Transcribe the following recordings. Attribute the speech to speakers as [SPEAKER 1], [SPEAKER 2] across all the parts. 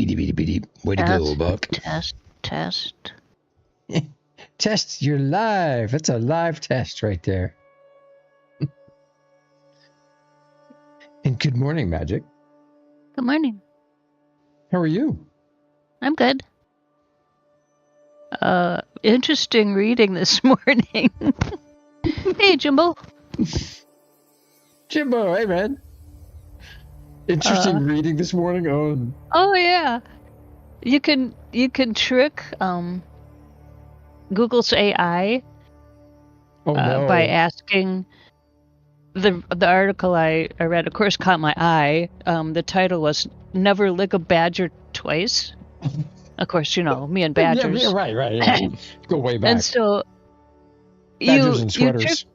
[SPEAKER 1] Beady, beady, beady. Way to go, Buck.
[SPEAKER 2] Test.
[SPEAKER 1] Test your live. That's a live test right there. And good morning, Mhaijik.
[SPEAKER 2] Good morning.
[SPEAKER 1] How are you?
[SPEAKER 2] I'm good. Interesting reading this morning. Hey, Jimbo.
[SPEAKER 1] Jimbo, hey, man. Interesting reading this morning.
[SPEAKER 2] Oh yeah. You can trick Google's AI by asking the article I read, of course, caught my eye. The title was "Never Lick a Badger Twice." Of course, you know me and badgers.
[SPEAKER 1] Yeah, right. Yeah. Go way back.
[SPEAKER 2] And so
[SPEAKER 1] badgers and sweaters.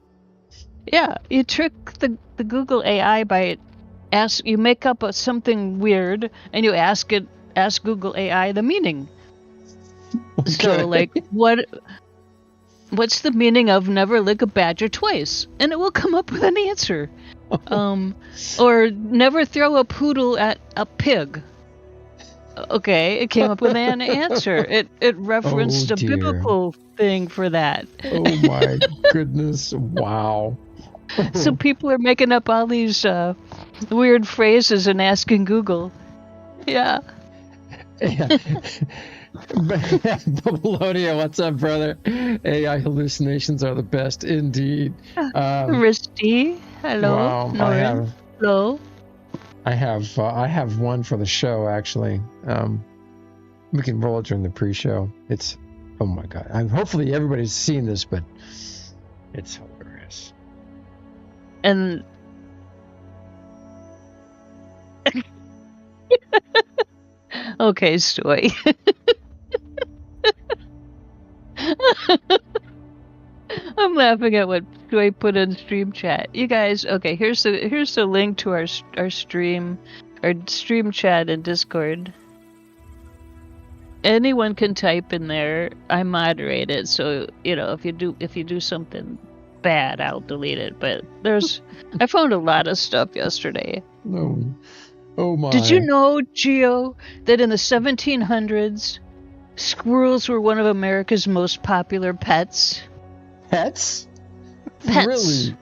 [SPEAKER 2] You trick the Google AI by you make up something weird and you ask Google AI the meaning. Okay. So like what's the meaning of never lick a badger twice? And it will come up with an answer. Or never throw a poodle at a pig. Okay, it came up with an answer. It referenced a biblical thing for that.
[SPEAKER 1] Oh my goodness. Wow.
[SPEAKER 2] So people are making up all these weird phrases and asking Google. Yeah.
[SPEAKER 1] Babylonia, what's up, brother? AI hallucinations are the best indeed.
[SPEAKER 2] Risty, hello.
[SPEAKER 1] Wow,
[SPEAKER 2] Norrin. Hello.
[SPEAKER 1] I have one for the show actually. We can roll it during the pre-show. It's oh my god. Hopefully everybody's seen this, but it's hilarious.
[SPEAKER 2] And okay, Stoy. I'm laughing at what Stoy put in stream chat. You guys, okay, here's the link to our stream chat in Discord. Anyone can type in there. I moderate it, so you know if you do something bad, I'll delete it. But I found a lot of stuff yesterday.
[SPEAKER 1] Oh my!
[SPEAKER 2] Did you know, Gio, that in the 1700s, squirrels were one of America's most popular pets?
[SPEAKER 1] Pets?
[SPEAKER 2] Really?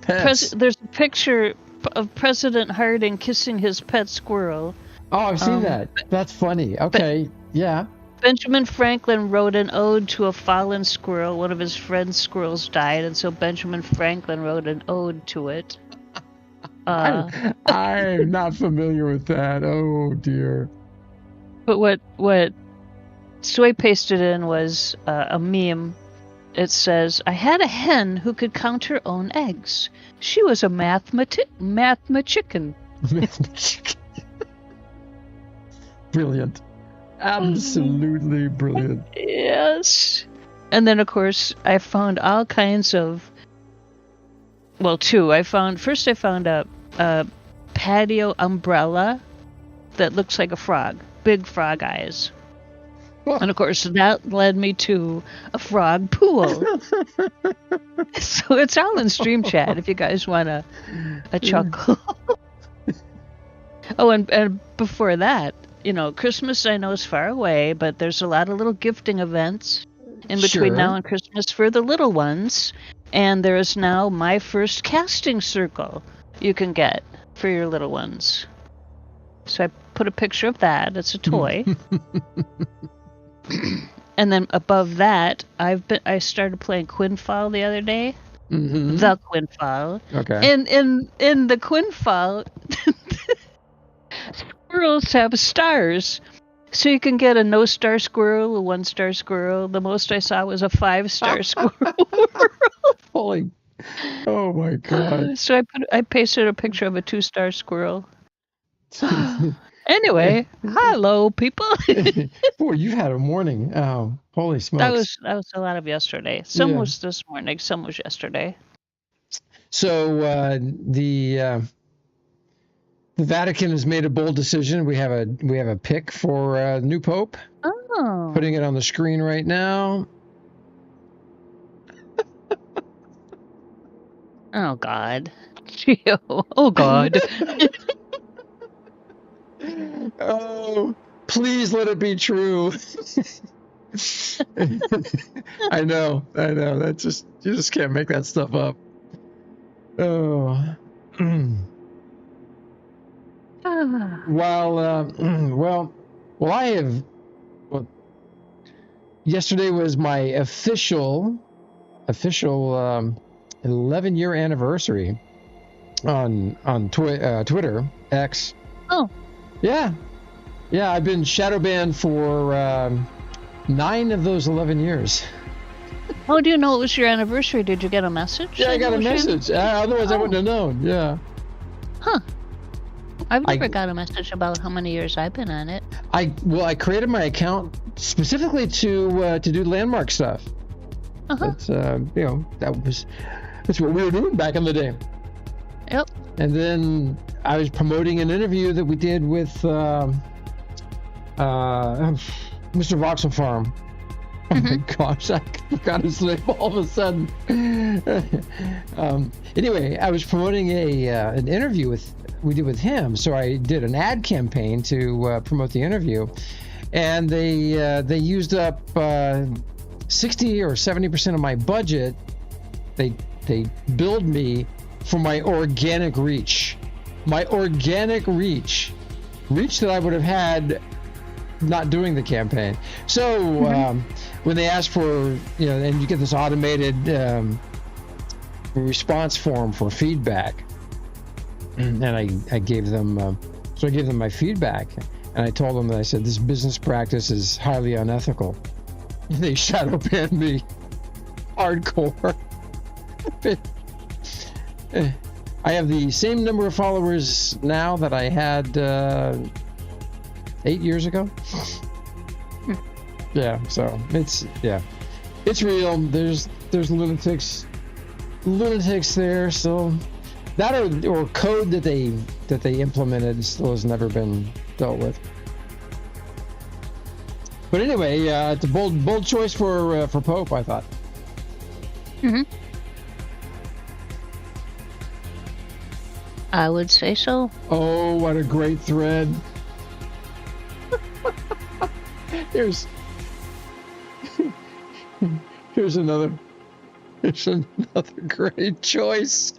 [SPEAKER 1] Pets.
[SPEAKER 2] There's a picture of President Harding kissing his pet squirrel.
[SPEAKER 1] Oh, I've seen that. That's funny. Okay, yeah.
[SPEAKER 2] Benjamin Franklin wrote an ode to a fallen squirrel. One of his friend's squirrels died, and so Benjamin Franklin wrote an ode to it.
[SPEAKER 1] I'm not familiar with that. Oh dear.
[SPEAKER 2] But what Soy pasted in was a meme. It says, "I had a hen who could count her own eggs. She was a mathematician."
[SPEAKER 1] Brilliant. Absolutely brilliant.
[SPEAKER 2] Yes. And then, of course, I found all kinds of... Well, two. I found a patio umbrella that looks like a frog. Big frog eyes. And, of course, that led me to a frog pool. So it's all in stream chat if you guys want a chuckle. Oh, and before that, you know, Christmas I know is far away, but there's a lot of little gifting events in between now and Christmas for the little ones. And there is now my first casting circle you can get for your little ones. So I put a picture of that. It's a toy. And then above that, I started playing Quinfall the other day.
[SPEAKER 1] Mm-hmm.
[SPEAKER 2] The Quinfall.
[SPEAKER 1] Okay.
[SPEAKER 2] And in the Quinfall, squirrels have stars. So you can get a no-star squirrel, a 1-star squirrel. The most I saw was a 5-star squirrel.
[SPEAKER 1] Holy! Oh my god!
[SPEAKER 2] So I pasted a picture of a 2-star squirrel. Anyway, hello people.
[SPEAKER 1] Boy, you had a morning. Oh, holy smokes!
[SPEAKER 2] That was a lot of yesterday. Some was this morning. Some was yesterday.
[SPEAKER 1] So the Vatican has made a bold decision. We have a pick for new pope.
[SPEAKER 2] Oh.
[SPEAKER 1] Putting it on the screen right now.
[SPEAKER 2] Oh God. Oh God.
[SPEAKER 1] Oh, Please let it be true. I know. That you just can't make that stuff up. Oh. Well, I have. Well, yesterday was my official 11-year anniversary on Twitter X.
[SPEAKER 2] Oh.
[SPEAKER 1] Yeah. I've been shadow banned for 9 of those 11 years.
[SPEAKER 2] How do you know it was your anniversary? Did you get a message?
[SPEAKER 1] Yeah, I got a message. Otherwise, I wouldn't have known. Yeah.
[SPEAKER 2] Huh. I've never got a message about how many years I've been on it.
[SPEAKER 1] I created my account specifically to do landmark stuff. That's that's what we were doing back in the day.
[SPEAKER 2] Yep.
[SPEAKER 1] And then I was promoting an interview that we did with Mr. Voxel Farm. Oh my gosh, I forgot his name all of a sudden. Anyway, I was promoting an interview we did with him, so I did an ad campaign to promote the interview, and they used up 60 or 70% of my budget. They billed me for my organic reach that I would have had not doing the campaign. So when they asked for, and you get this automated response form for feedback, and I gave them my feedback, and I told them that I said this business practice is highly unethical. They shadow banned me hardcore. I have the same number of followers now that I had 8 years ago. Yeah, so it's real. There's lunatics there. So that or code that they implemented still has never been dealt with. But anyway, it's a bold choice for Pope, I thought.
[SPEAKER 2] I would say so.
[SPEAKER 1] Oh, what a great thread. Here's another great choice.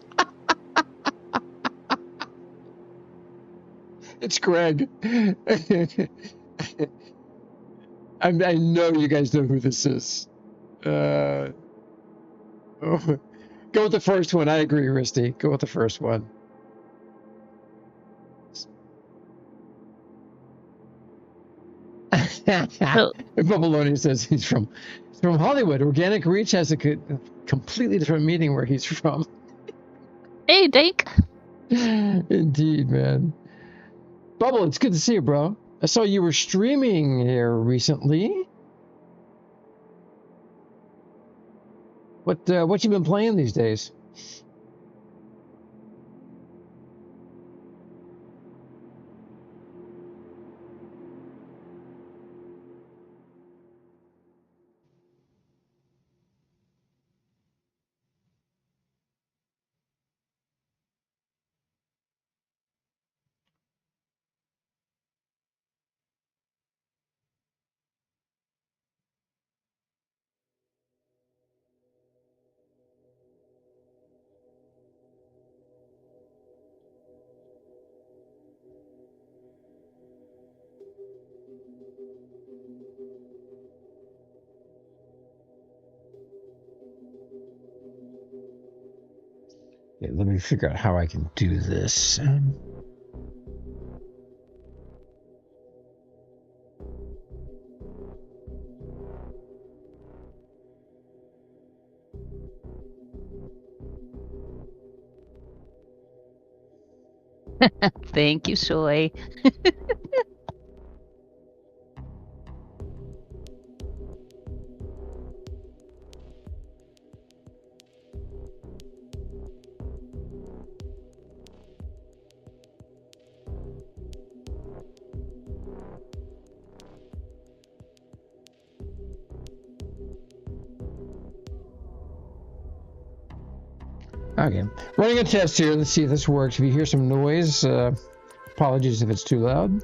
[SPEAKER 1] It's Greg. I know you guys know who this is. Go with the first one. I agree, Risty. Go with the first one. Bubbaloni says he's from Hollywood. Organic Reach has a completely different meaning where he's from.
[SPEAKER 2] Hey, Dake.
[SPEAKER 1] Indeed, man. Bubble, it's good to see you, bro. I saw you were streaming here recently. What you been playing these days? Okay, let me figure out how I can do this.
[SPEAKER 2] Thank you, Soy.
[SPEAKER 1] Okay, running a test here. Let's see if this works. If you hear some noise, apologies if it's too loud.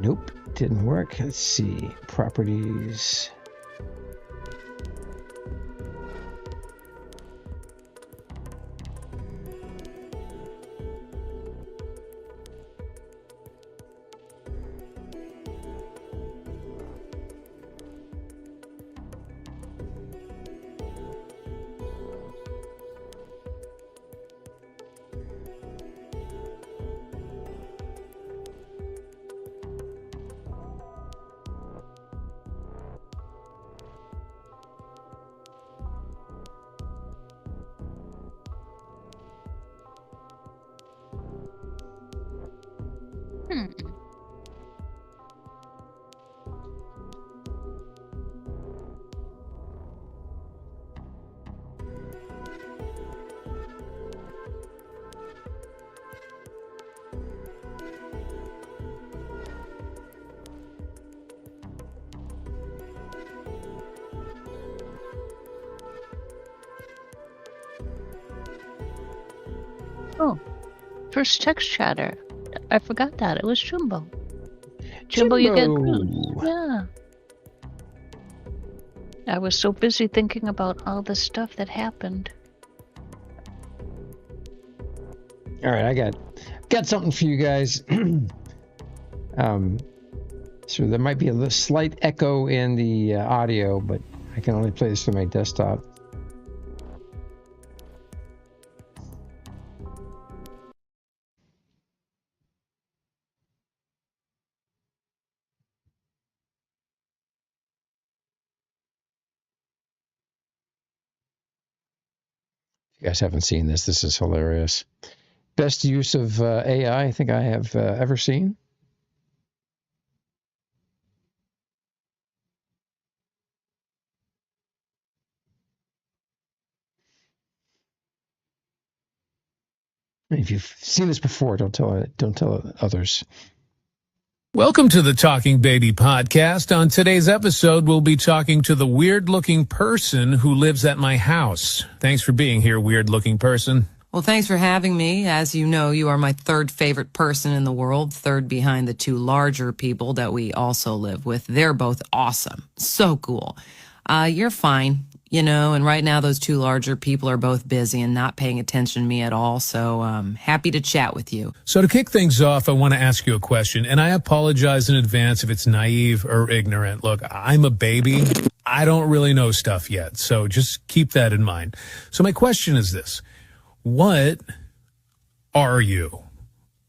[SPEAKER 1] Nope, didn't work. Let's see. Properties.
[SPEAKER 2] Oh, first text chatter. I forgot that. It was Jumbo. Jumbo, you get Brew. Yeah. I was so busy thinking about all the stuff that happened.
[SPEAKER 1] All right, I got something for you guys. So there might be a slight echo in the audio, but I can only play this from my desktop. If you guys haven't seen this, this is hilarious. Best use of AI I think I have ever seen. If you've seen this before, don't tell others.
[SPEAKER 3] Welcome to the Talking Baby podcast. On today's episode, we'll be talking to the weird-looking person who lives at my house. Thanks for being here, weird-looking person.
[SPEAKER 4] Well, thanks for having me. As you know, you are my third favorite person in the world, third behind the two larger people that we also live with. They're both awesome. So cool. You're fine, you know, and right now those two larger people are both busy and not paying attention to me at all, so I'm happy to chat with you.
[SPEAKER 3] So to kick things off, I want to ask you a question, and I apologize in advance if it's naive or ignorant. Look, I'm a baby. I don't really know stuff yet, so just keep that in mind. So my question is this. What are you?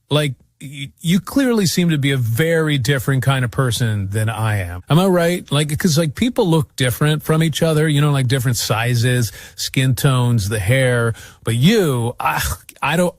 [SPEAKER 3] Like, you clearly seem to be a very different kind of person than I am. Am I right? Like, because like people look different from each other, you know, like different sizes, skin tones, the hair. But you, I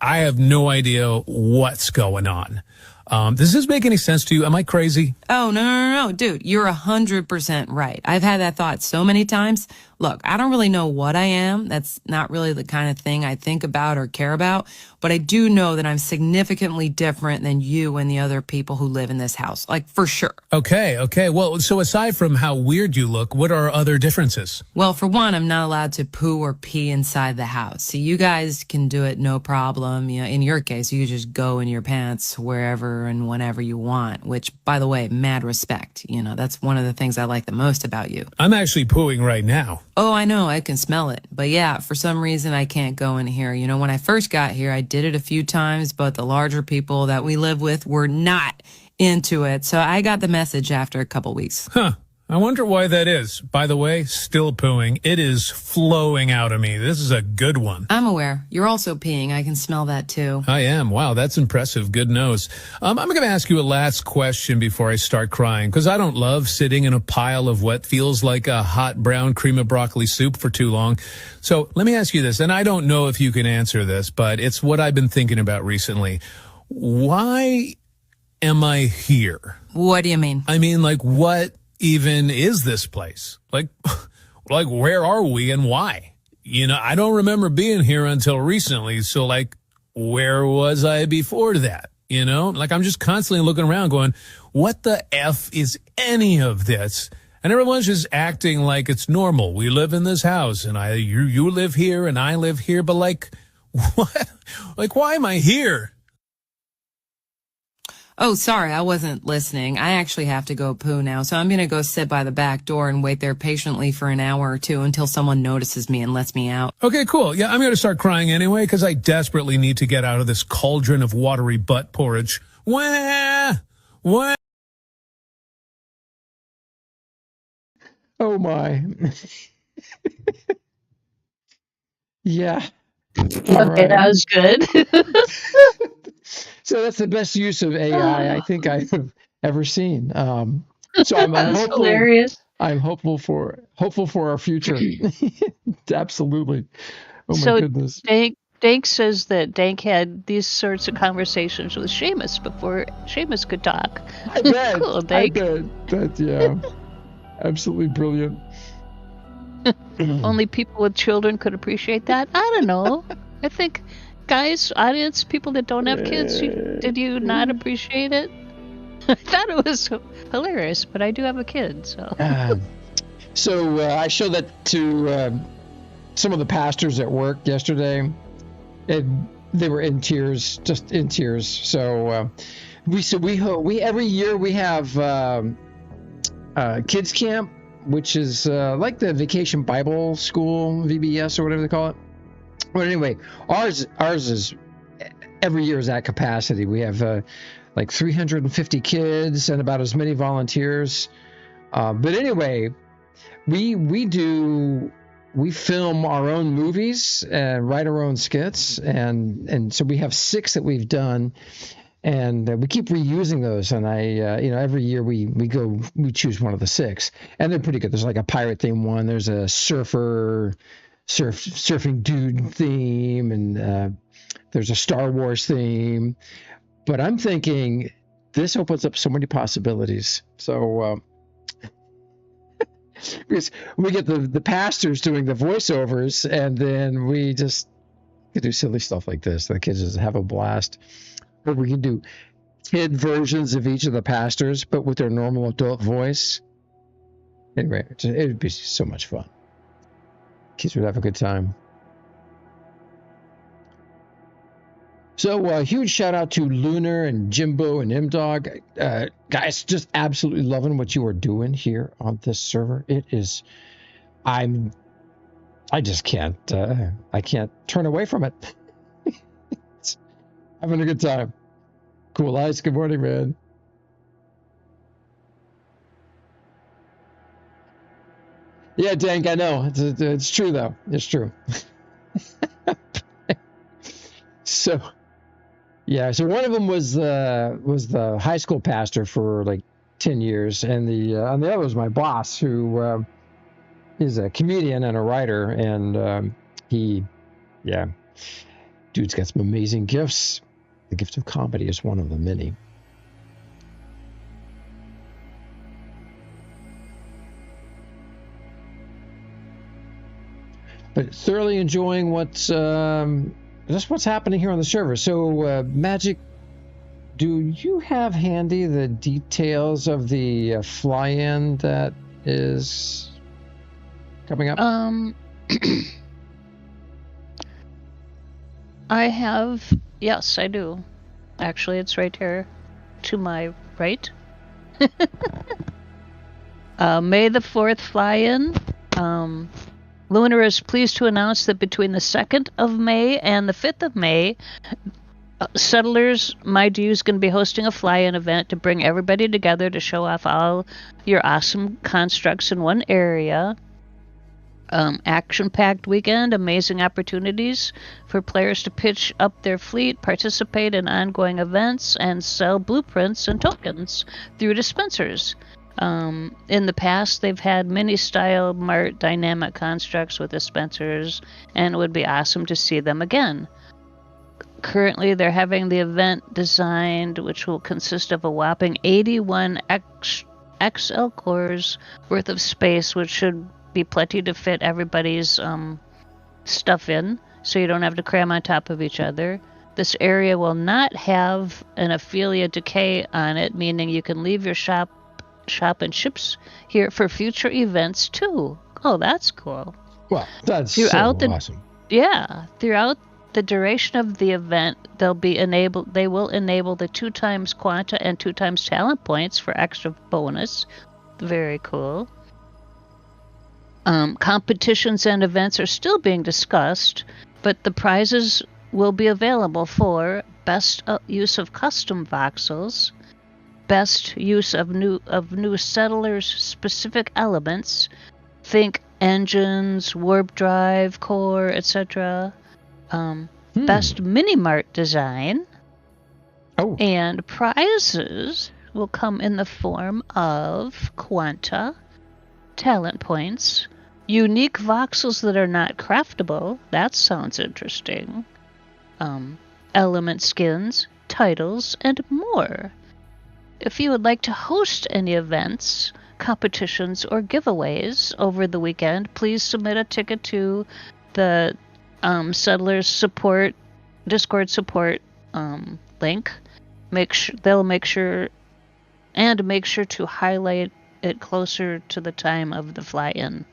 [SPEAKER 3] have no idea what's going on. Does this make any sense to you? Am I crazy?
[SPEAKER 4] Oh, no, dude, you're 100% right. I've had that thought so many times. Look, I don't really know what I am. That's not really the kind of thing I think about or care about. But I do know that I'm significantly different than you and the other people who live in this house. Like, for sure.
[SPEAKER 3] Okay. Well, so aside from how weird you look, what are other differences?
[SPEAKER 4] Well, for one, I'm not allowed to poo or pee inside the house. See, you guys can do it no problem. You know, in your case, you just go in your pants wherever and whenever you want, which, by the way, mad respect. You know, that's one of the things I like the most about you.
[SPEAKER 3] I'm actually pooing right now.
[SPEAKER 4] Oh, I know. I can smell it. But yeah, for some reason, I can't go in here. You know, when I first got here, I did it a few times, but the larger people that we live with were not into it. So I got the message after a couple weeks.
[SPEAKER 3] Huh. I wonder why that is. By the way, still pooing. It is flowing out of me. This is a good one.
[SPEAKER 4] I'm aware. You're also peeing. I can smell that too.
[SPEAKER 3] I am. Wow, that's impressive. Good nose. I'm going to ask you a last question before I start crying, because I don't love sitting in a pile of what feels like a hot brown cream of broccoli soup for too long. So let me ask you this, and I don't know if you can answer this, but it's what I've been thinking about recently. Why am I here?
[SPEAKER 4] What do you mean?
[SPEAKER 3] I mean, like, what even is this place? Like where are we and why? You know, I don't remember being here until recently. So like, where was I before that? You know, like I'm just constantly looking around going, what the F is any of this? And everyone's just acting like it's normal. We live in this house and you live here and I live here. But like, what? Like, why am I here?
[SPEAKER 4] Oh, sorry, I wasn't listening. I actually have to go poo now, so I'm going to go sit by the back door and wait there patiently for an hour or two until someone notices me and lets me out.
[SPEAKER 3] Okay, cool. Yeah, I'm going to start crying anyway because I desperately need to get out of this cauldron of watery butt porridge. Wah! Wah!
[SPEAKER 1] Oh my. Yeah.
[SPEAKER 2] Okay, that was good.
[SPEAKER 1] So that's the best use of AI I think I have ever seen. So I'm
[SPEAKER 2] That's
[SPEAKER 1] hopeful.
[SPEAKER 2] hilarious.
[SPEAKER 1] I'm hopeful for our future. Absolutely. Oh my
[SPEAKER 2] So
[SPEAKER 1] goodness.
[SPEAKER 2] Dank says that Dank had these sorts of conversations with Seamus before Seamus could talk.
[SPEAKER 1] I bet.
[SPEAKER 2] Cool,
[SPEAKER 1] I
[SPEAKER 2] Dank.
[SPEAKER 1] bet. Yeah. Absolutely brilliant.
[SPEAKER 2] Only people with children could appreciate that. I don't know. I think, guys, audience, people that don't have kids, did you not appreciate it? I thought it was hilarious, but I do have a kid, so.
[SPEAKER 1] So I showed that to some of the pastors at work yesterday, and they were in tears, just in tears. So we every year we have kids camp, which is like the Vacation Bible School, VBS or whatever they call it. But anyway, ours is every year is at capacity. We have like 350 kids and about as many volunteers. But anyway, we film our own movies and write our own skits, and so we have 6 that we've done, and we keep reusing those. And I every year we choose one of the 6, and they're pretty good. There's like a pirate theme one. There's a surfing dude theme, and there's a Star Wars theme. But I'm thinking this opens up so many possibilities. So because we get the pastors doing the voiceovers, and then we just can do silly stuff like this. The kids just have a blast. Or we can do kid versions of each of the pastors, but with their normal adult voice. Anyway, it would be so much fun. Kids would have a good time. So huge shout out to Lunar and Jimbo and M-Dog. Guys, just absolutely loving what you are doing here on this server. It is, I just can't, I can't turn away from it. It's having a good time. Cool Eyes, good morning, man. Yeah, Dank, I know. It's true, though. It's true. So... yeah, so one of them was the high school pastor for like 10 years, and the other was my boss, who is a comedian and a writer, and dude's got some amazing gifts. The gift of comedy is one of the many. But thoroughly enjoying what's happening here on the server. So, Mhaijik, do you have handy the details of the fly-in that is coming up?
[SPEAKER 2] I have, yes, I do. Actually, it's right here to my right. May the 4th fly-in. Lunar is pleased to announce that between the 2nd of May and the 5th of May, Settlers Mydu is going to be hosting a fly-in event to bring everybody together to show off all your awesome constructs in one area. Action-packed weekend, amazing opportunities for players to pitch up their fleet, participate in ongoing events, and sell blueprints and tokens through dispensers. In the past, they've had mini-style Mart dynamic constructs with dispensers, and it would be awesome to see them again. Currently, they're having the event designed, which will consist of a whopping 81 XL cores worth of space, which should be plenty to fit everybody's stuff in, so you don't have to cram on top of each other. This area will not have an Ophelia decay on it, meaning you can leave your shop and ships here for future events too. Oh, that's cool.
[SPEAKER 1] Well, that's so awesome.
[SPEAKER 2] Yeah, throughout the duration of the event, they will enable the 2x Quanta and 2x talent points for extra bonus. Very cool. Competitions and events are still being discussed, but the prizes will be available for best use of custom voxels, best use of new settlers specific elements, think engines, warp drive, core, etc. Best mini-mart design.
[SPEAKER 1] Oh.
[SPEAKER 2] And prizes will come in the form of Quanta, talent points, unique voxels that are not craftable. That sounds interesting. Element skins, titles, and more. If you would like to host any events, competitions, or giveaways over the weekend, please submit a ticket to the Settlers support Discord support link. Make sure to highlight it closer to the time of the fly-in.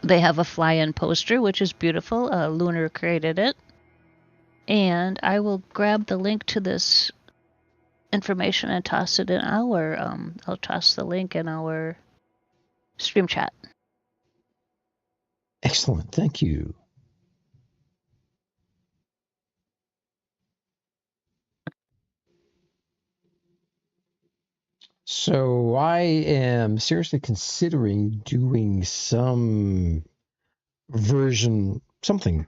[SPEAKER 2] They have a fly-in poster, which is beautiful. Lunar created it. And I will grab the link to this information and toss it in our I'll toss the link in our stream chat.
[SPEAKER 1] Excellent, thank you. So I am seriously considering doing some version, something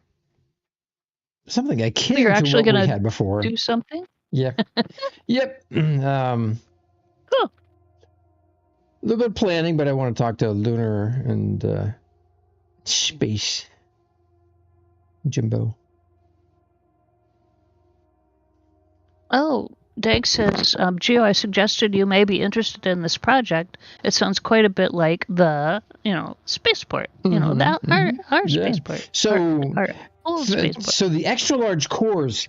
[SPEAKER 1] akin
[SPEAKER 2] You're
[SPEAKER 1] to
[SPEAKER 2] actually
[SPEAKER 1] what we
[SPEAKER 2] gonna
[SPEAKER 1] had before.
[SPEAKER 2] do something?
[SPEAKER 1] Yep. Yep.
[SPEAKER 2] Cool.
[SPEAKER 1] A little bit of planning, but I want to talk to Lunar and Space Jimbo.
[SPEAKER 2] Oh, Dag says, Gio, I suggested you may be interested in this project. It sounds quite a bit like the, spaceport. Our spaceport.
[SPEAKER 1] So,
[SPEAKER 2] our old spaceport.
[SPEAKER 1] So the extra large cores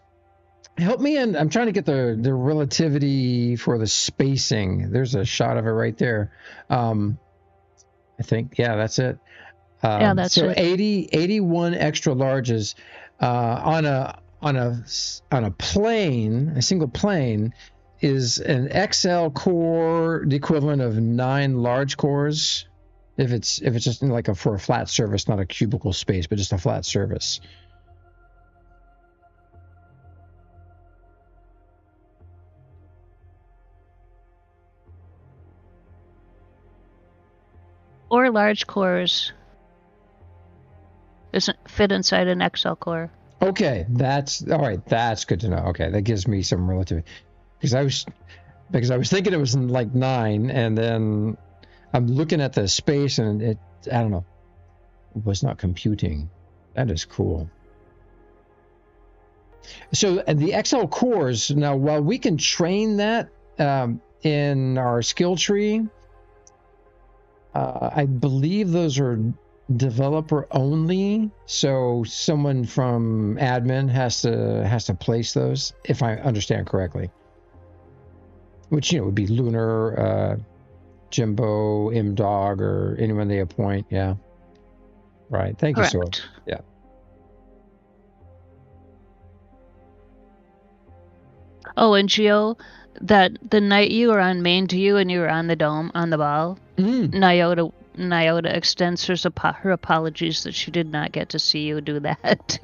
[SPEAKER 1] help me in. I'm trying to get the relativity for the spacing. There's a shot of it right there. I think, yeah, that's it.
[SPEAKER 2] That's
[SPEAKER 1] so
[SPEAKER 2] it.
[SPEAKER 1] 81 extra larges on a plane, a single plane, is an XL core the equivalent of 9 large cores. If it's just for a flat surface, not a cubicle space, but just a flat surface.
[SPEAKER 2] Or large cores doesn't fit inside an XL core.
[SPEAKER 1] Okay, that's all right. That's good to know. Okay, that gives me some relativity, because I was thinking it was 9, and then I'm looking at the space, and I don't know, it was not computing. That is cool. So, and the XL cores, now, while we can train that in our skill tree, I believe those are developer only, so someone from admin has to place those, if I understand correctly. Which would be Lunar, Jimbo, M-Dog, or anyone they appoint. Yeah, right. Thank you, Sword. Yeah.
[SPEAKER 2] Oh, and Gio, that the night you were on Mydu and you were on the dome on the ball, Nyota extends her apologies that she did not get to see you do that.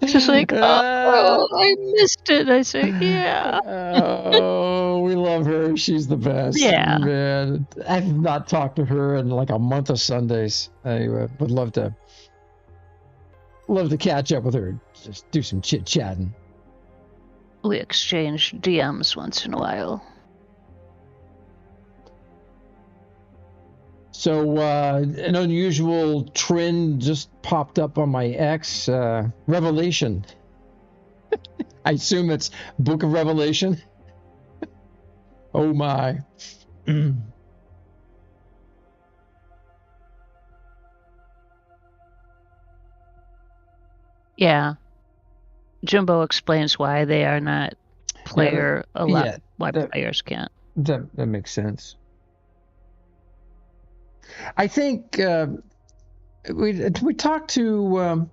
[SPEAKER 2] She's like, I missed it. I say, yeah.
[SPEAKER 1] Oh, we love her. She's the best.
[SPEAKER 2] Yeah.
[SPEAKER 1] Man, I've not talked to her in a month of Sundays. I would love to catch up with her. Just do some chit-chatting.
[SPEAKER 2] We exchange DMs once in a while.
[SPEAKER 1] So an unusual trend just popped up on my X, Revelation. I assume it's Book of Revelation. Oh my.
[SPEAKER 2] Yeah. Jimbo explains why they are not player why players can't.
[SPEAKER 1] That makes sense. I think we talked to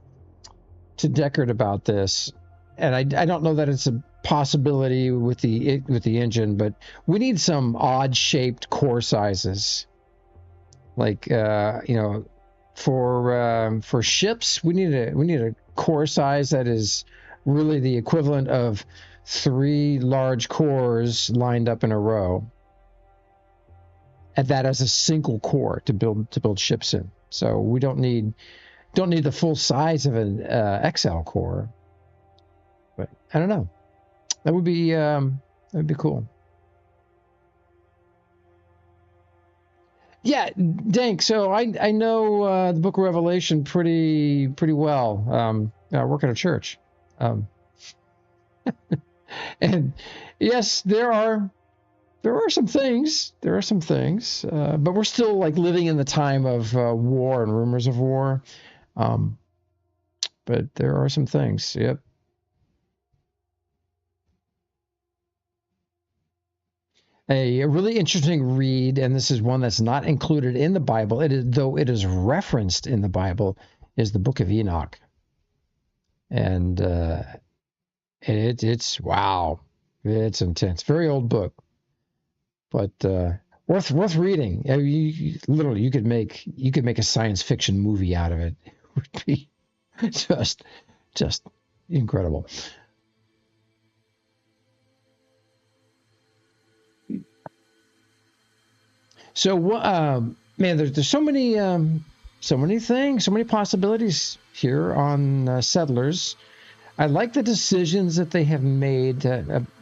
[SPEAKER 1] to Deckard about this, and I don't know that it's a possibility with the engine, but we need some odd shaped core sizes. Like for ships, we need a core size that is really the equivalent of 3 large cores lined up in a row. And that as a single core to build ships in. So we don't need the full size of an XL core. But I don't know. That would be cool. Yeah, Dank. So I know the Book of Revelation pretty well. I work at a church, and yes, there are some things. But we're still like living in the time of war and rumors of war. But there are some things. Yep. A really interesting read, and this is one that's not included in the Bible, though it is referenced in the Bible, is the Book of Enoch. And it's wow. It's intense. Very old book. But worth reading. You could make a science fiction movie out of it. It would be just incredible. So, man, there's so many things, so many possibilities here on Settlers. I like the decisions that they have made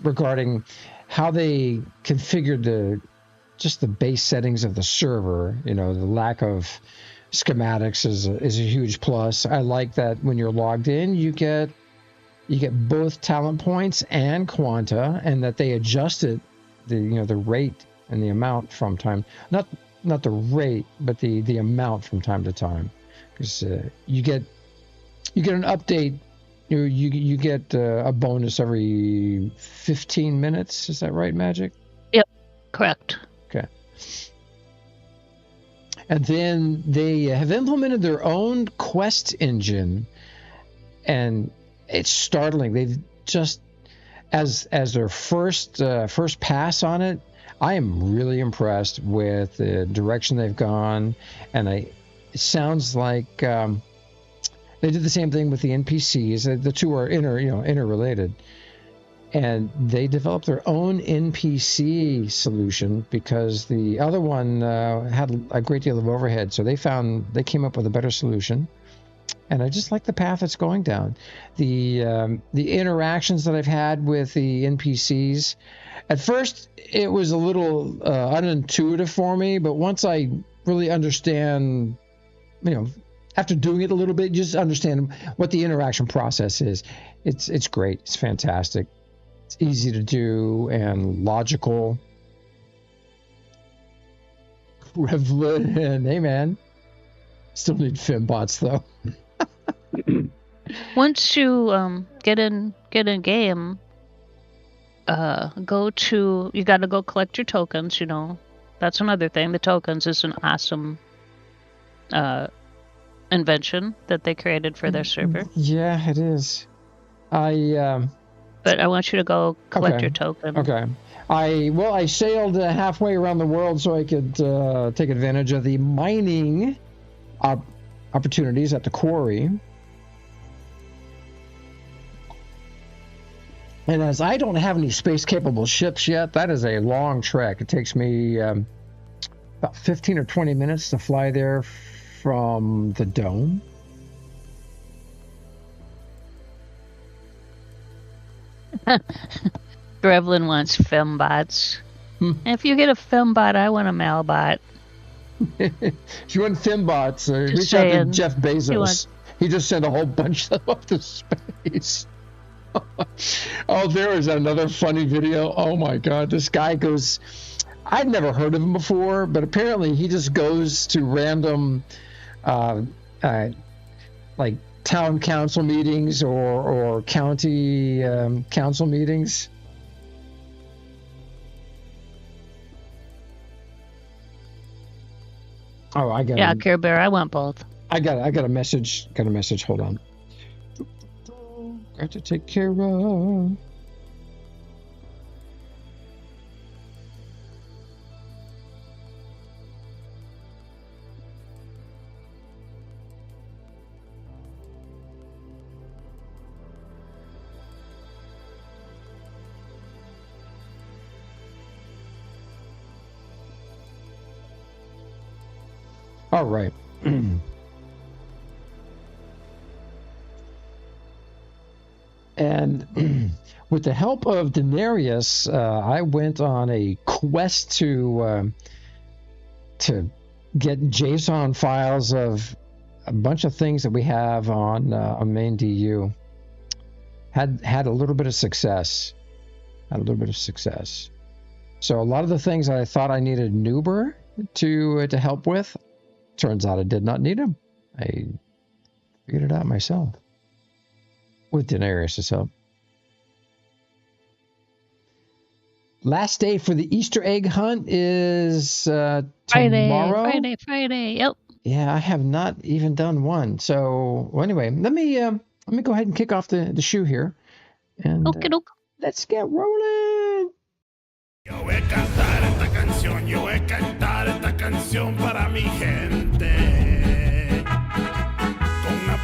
[SPEAKER 1] regarding how they configured the base settings of the server. The lack of schematics is a huge plus. I like that when you're logged in, you get both talent points and quanta, and that they adjusted the rate and the amount from time, not the rate, but the amount from time to time, because you get an update. You get a bonus every 15 minutes. Is that right, Mhaijik?
[SPEAKER 2] Yep, correct.
[SPEAKER 1] Okay. And then they have implemented their own quest engine, and it's startling. They've just as their first pass on it. I am really impressed with the direction they've gone, and it sounds like they did the same thing with the NPCs. The two are interrelated, and they developed their own NPC solution because the other one had a great deal of overhead. So they came up with a better solution, and I just like the path it's going down. The interactions that I've had with the NPCs. At first, it was a little unintuitive for me, but once I really understand, after doing it a little bit, just understand what the interaction process is. It's great. It's fantastic. It's easy to do and logical. Revlin, hey man. Still need fembots though.
[SPEAKER 2] Once you get in game, you got to go collect your tokens. That's another thing. The tokens is an awesome invention that they created for their server.
[SPEAKER 1] Yeah, it is.
[SPEAKER 2] But I want you to go collect your token.
[SPEAKER 1] Okay. I sailed halfway around the world so I could take advantage of the mining opportunities at the quarry. And as I don't have any space-capable ships yet, that is a long trek. It takes me about 15 or 20 minutes to fly there from the dome.
[SPEAKER 2] Grevlin wants fembots. If you get a fembot, I want a malbot.
[SPEAKER 1] If you want fembots, reach out to Jeff Bezos. He just sent a whole bunch of them up to space. Oh, there is another funny video. Oh my God, this guy goes. I'd never heard of him before, but apparently he just goes to random, like town council meetings or county council meetings. Oh, I got.
[SPEAKER 2] Yeah, Care Bear. I want both.
[SPEAKER 1] I got a message. Got a message. Hold on. Got to take care of. All right. And with the help of Denarius, I went on a quest to get JSON files of a bunch of things that we have on main DU. Had a little bit of success. So a lot of the things that I thought I needed Nuber to help with, turns out I did not need them. I figured it out myself with Denarius' help. Last day for the Easter egg hunt is tomorrow.
[SPEAKER 2] Friday. Yep.
[SPEAKER 1] Yeah, I have not even done one. So well, anyway, let me go ahead and kick off the shoe here, and let's get rolling.
[SPEAKER 5] Yo voy a cantar esta canción para mi gente, con una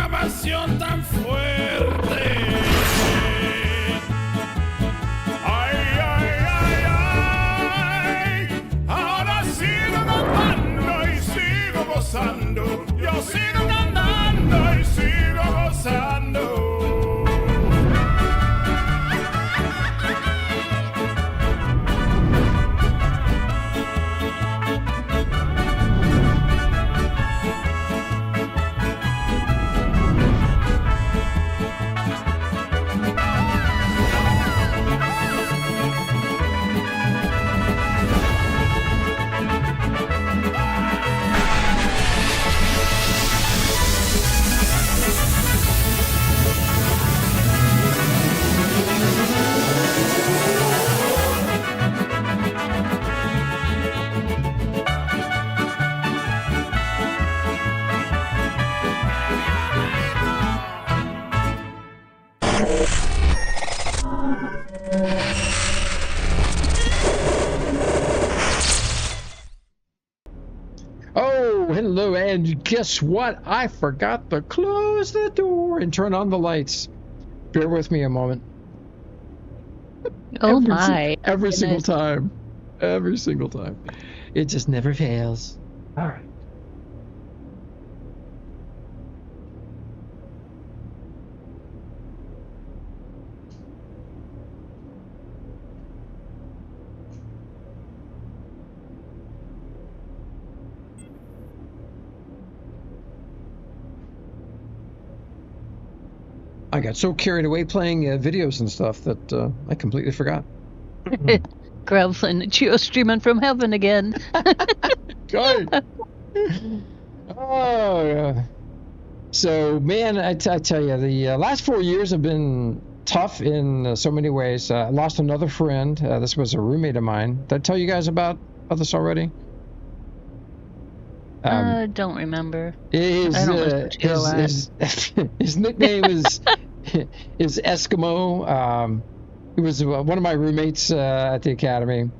[SPEAKER 5] pasión tan fuerte. Ay, ay, ay, ay, ahora sigo cantando y sigo gozando, yo sigo cantando y sigo gozando.
[SPEAKER 1] Hello, and guess what? I forgot to close the door and turn on the lights. Bear with me a moment.
[SPEAKER 2] Oh my.
[SPEAKER 1] Every single time. Every single time. It just never fails. All right. I got so carried away playing videos and stuff that I completely forgot.
[SPEAKER 2] Grevlin, geostreaming from heaven again.
[SPEAKER 1] Good. Oh, yeah. So, man, I tell you, the last 4 years have been tough in so many ways. I lost another friend. This was a roommate of mine. Did I tell you guys about this already?
[SPEAKER 2] Don't remember.
[SPEAKER 1] His nickname is Eskimo. He was one of my roommates at the academy.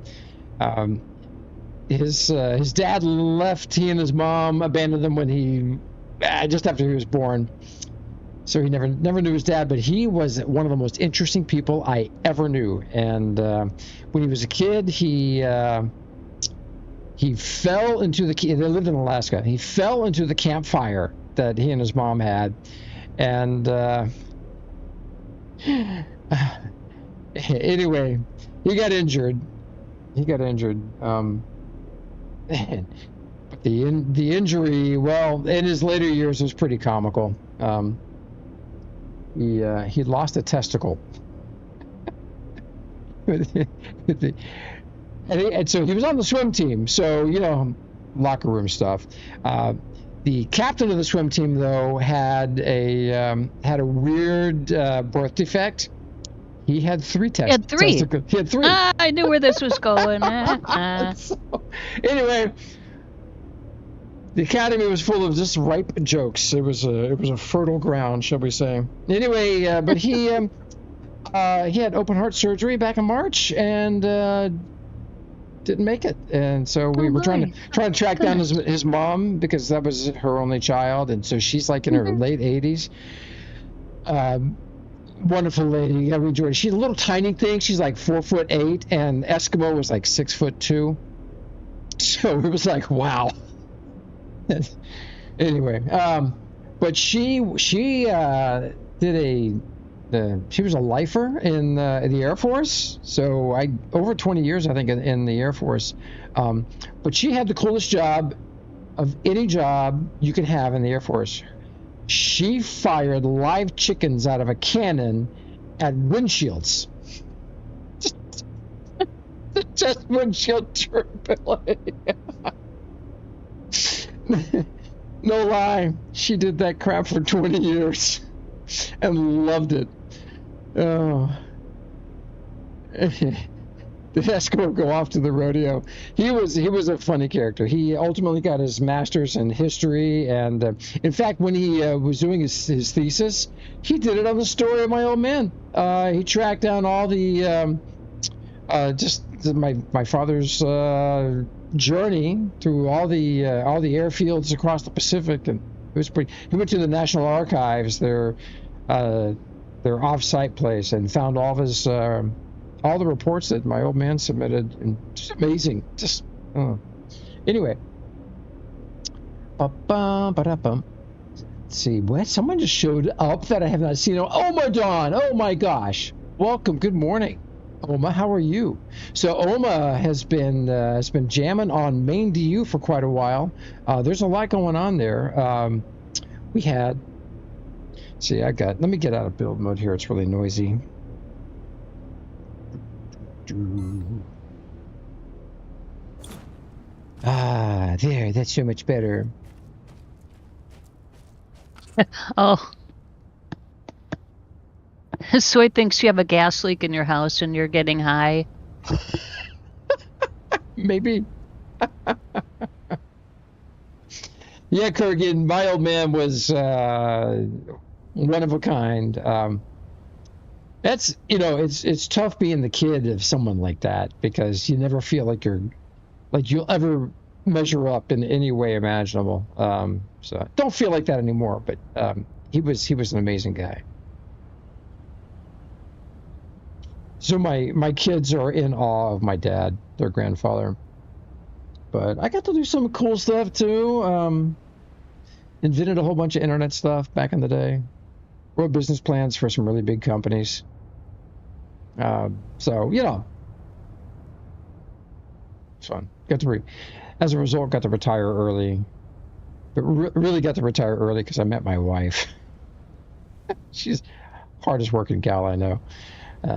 [SPEAKER 1] His dad left. He and his mom abandoned them when just after he was born. So he never knew his dad, but he was one of the most interesting people I ever knew. And when he was a kid, he fell into they lived in Alaska. He fell into the campfire that he and his mom had. And anyway, he got injured. But the injury, well, in his later years, was pretty comical. He lost a testicle. And so he was on the swim team, so, locker room stuff. The captain of the swim team, though, had a weird birth defect. He had 3 testicles. He had 3.
[SPEAKER 2] I knew where this was going.
[SPEAKER 1] So, anyway, The Academy was full of just ripe jokes. It was a fertile ground, shall we say? Anyway, but he had open heart surgery back in March and didn't make it. And so we were trying to track down his mom because that was her only child, and so she's like in her late 80s. Wonderful lady. I enjoyed it. She's a little tiny thing. She's like 4'8", and Eskimo was like 6'2". So it was like, wow. Anyway, but she she was a lifer in the Air Force. So over 20 years, I think, in the Air Force. But she had the coolest job of any job you could have in the Air Force. She fired live chickens out of a cannon at windshields. Just windshield durability. No lie, she did that crap for 20 years and loved it. Oh. The Eskimo go off to the rodeo. He was a funny character. He ultimately got his master's in history, and in fact, when he was doing his thesis, he did it on the story of my old man. He tracked down all the my father's journey through all the airfields across the Pacific, and it was pretty. He went to the National Archives, their off-site place, and found all of his. All the reports that my old man submitted, and just amazing. Just anyway. Let's see, what? Someone just showed up that I have not seen. Oma Dawn. Oh my gosh! Welcome. Good morning, Oma. How are you? So Oma has been jamming on Main DU for quite a while. There's a lot going on there. We had. See, let me get out of build mode here. It's really noisy. There, that's so much better.
[SPEAKER 2] Oh. Soy thinks you have a gas leak in your house and you're getting high.
[SPEAKER 1] Maybe. Yeah, Kurgan, my old man was one of a kind. That's, it's tough being the kid of someone like that because you never feel like you'll ever measure up in any way imaginable. So don't feel like that anymore, but he was an amazing guy. So my kids are in awe of my dad, their grandfather. But I got to do some cool stuff too. Invented a whole bunch of internet stuff back in the day. Wrote business plans for some really big companies. So, it's fun. As a result, got to retire early. But really got to retire early because I met my wife. She's hardest working gal I know.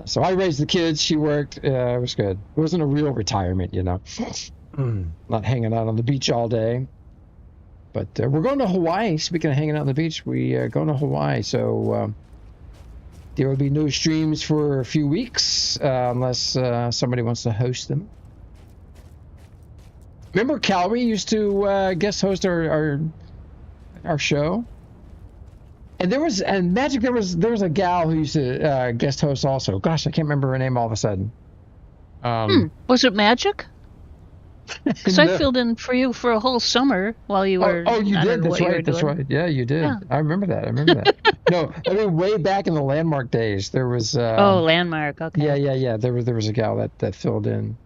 [SPEAKER 1] So I raised the kids. She worked. It was good. It wasn't a real retirement, Not hanging out on the beach all day. But we're going to Hawaii. Speaking of hanging out on the beach, we are going to Hawaii. So there will be no streams for a few weeks unless somebody wants to host them. Remember Calry used to guest host our show? And Mhaijik, there was a gal who used to guest host also. Gosh, I can't remember her name all of a sudden.
[SPEAKER 2] Was it Mhaijik? Because
[SPEAKER 1] No.
[SPEAKER 2] I filled in for you for a whole summer while you were.
[SPEAKER 1] Oh, you
[SPEAKER 2] I
[SPEAKER 1] did.
[SPEAKER 2] don't know
[SPEAKER 1] That's
[SPEAKER 2] what you were
[SPEAKER 1] right. That's
[SPEAKER 2] doing.
[SPEAKER 1] right. Yeah, you did.
[SPEAKER 2] Yeah.
[SPEAKER 1] I remember that. No, I mean way back in the Landmark days, there was.
[SPEAKER 2] Oh, Landmark. Okay.
[SPEAKER 1] Yeah. There was a gal that filled in.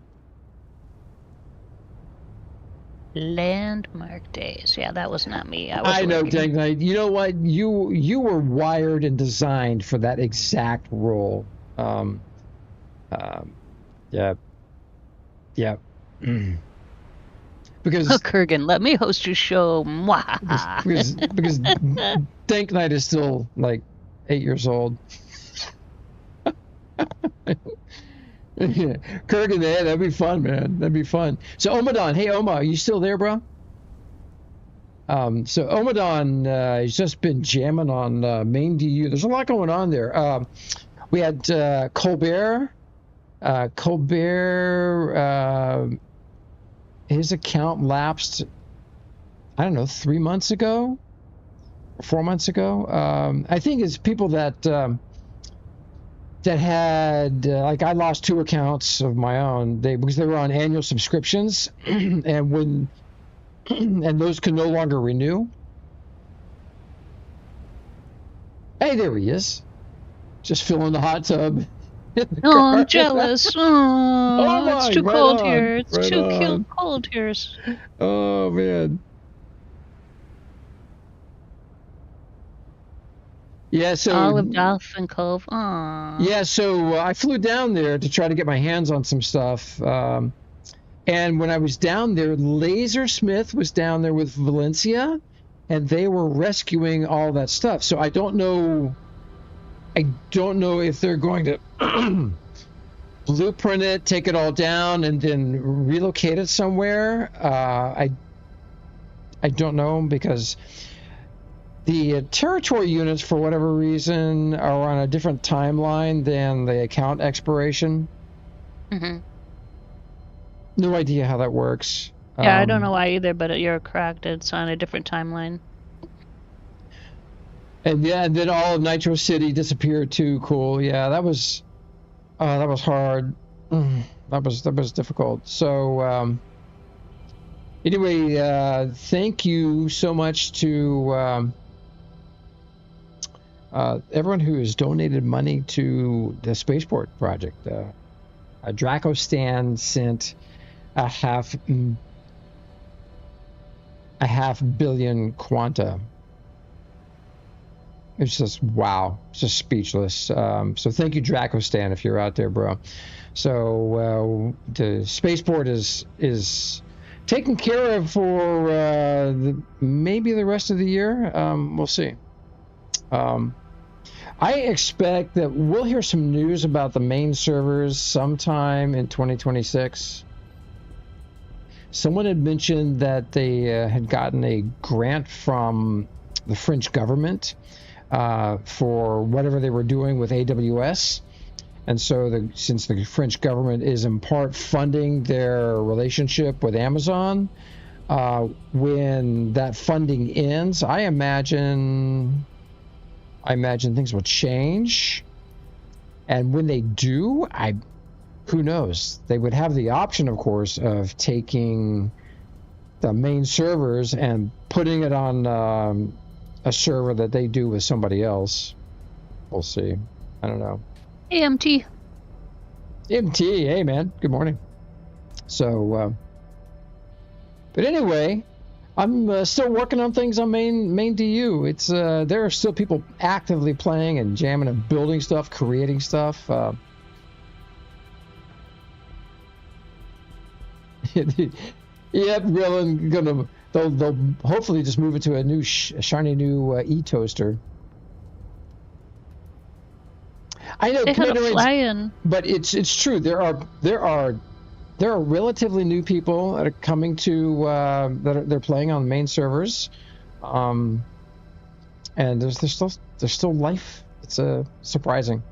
[SPEAKER 2] Landmark days. Yeah, that was not me. I
[SPEAKER 1] know,
[SPEAKER 2] working.
[SPEAKER 1] Dang Knight. You know what? You were wired and designed for that exact role. Yeah. Because
[SPEAKER 2] Kurgan, let me host your show. Mwah.
[SPEAKER 1] because Dank Knight is still like 8 years old. Kurgan, yeah, that'd be fun, man. That'd be fun. So Omadon, hey Oma, are you still there, bro? So Omadon has just been jamming on Main DU. There's a lot going on there. We had Colbert. His account lapsed I don't know, 3 months ago, 4 months ago. I think it's people that had like I lost 2 accounts of my own because they were on annual subscriptions, and those can no longer renew. Hey, there he is, just filling the hot tub.
[SPEAKER 2] Oh, I'm jealous. Oh, it's
[SPEAKER 1] my,
[SPEAKER 2] too
[SPEAKER 1] right
[SPEAKER 2] cold
[SPEAKER 1] on,
[SPEAKER 2] here. It's
[SPEAKER 1] right
[SPEAKER 2] too
[SPEAKER 1] on.
[SPEAKER 2] cold here.
[SPEAKER 1] Oh man. Yeah, so
[SPEAKER 2] Olive Dolphin Cove. Aw.
[SPEAKER 1] yeah, so I flew down there to try to get my hands on some stuff. And when I was down there, Lasersmith was down there with Valencia, and they were rescuing all that stuff. So I don't know if they're going to blueprint it, take it all down, and then relocate it somewhere. I don't know, because the territory units, for whatever reason, are on a different timeline than the account expiration.
[SPEAKER 2] Mm-hmm.
[SPEAKER 1] No idea how that works.
[SPEAKER 2] Yeah, I don't know why either, but you're correct. It's on a different timeline.
[SPEAKER 1] And yeah, and then all of Nitro City disappeared too. Cool. Yeah, that was hard. That was difficult. So anyway, thank you so much to everyone who has donated money to the Spaceport project. Draco Stan sent a half billion quanta. It's just wow. It's just speechless. So thank you, Draco Stan, if you're out there, bro. So the Spaceport is taken care of for maybe the rest of the year. We'll see. I expect that we'll hear some news about the main servers sometime in 2026. Someone had mentioned that they had gotten a grant from the French government for whatever they were doing with AWS. And so since the French government is in part funding their relationship with Amazon, when that funding ends, I imagine things will change. And when they do, who knows? They would have the option, of course, of taking the main servers and putting it on a server that they do with somebody else. We'll see. I don't know.
[SPEAKER 2] AMT.
[SPEAKER 1] Hey man, good morning. So, but anyway, I'm still working on things on main DU. It's there are still people actively playing and jamming and building stuff, creating stuff. Yep, Grilling they'll hopefully just move it to a new shiny new e-toaster. I know,
[SPEAKER 2] They had a fly-in.
[SPEAKER 1] but it's true. There are relatively new people that are coming to they're playing on the main servers, and there's still life. It's surprising,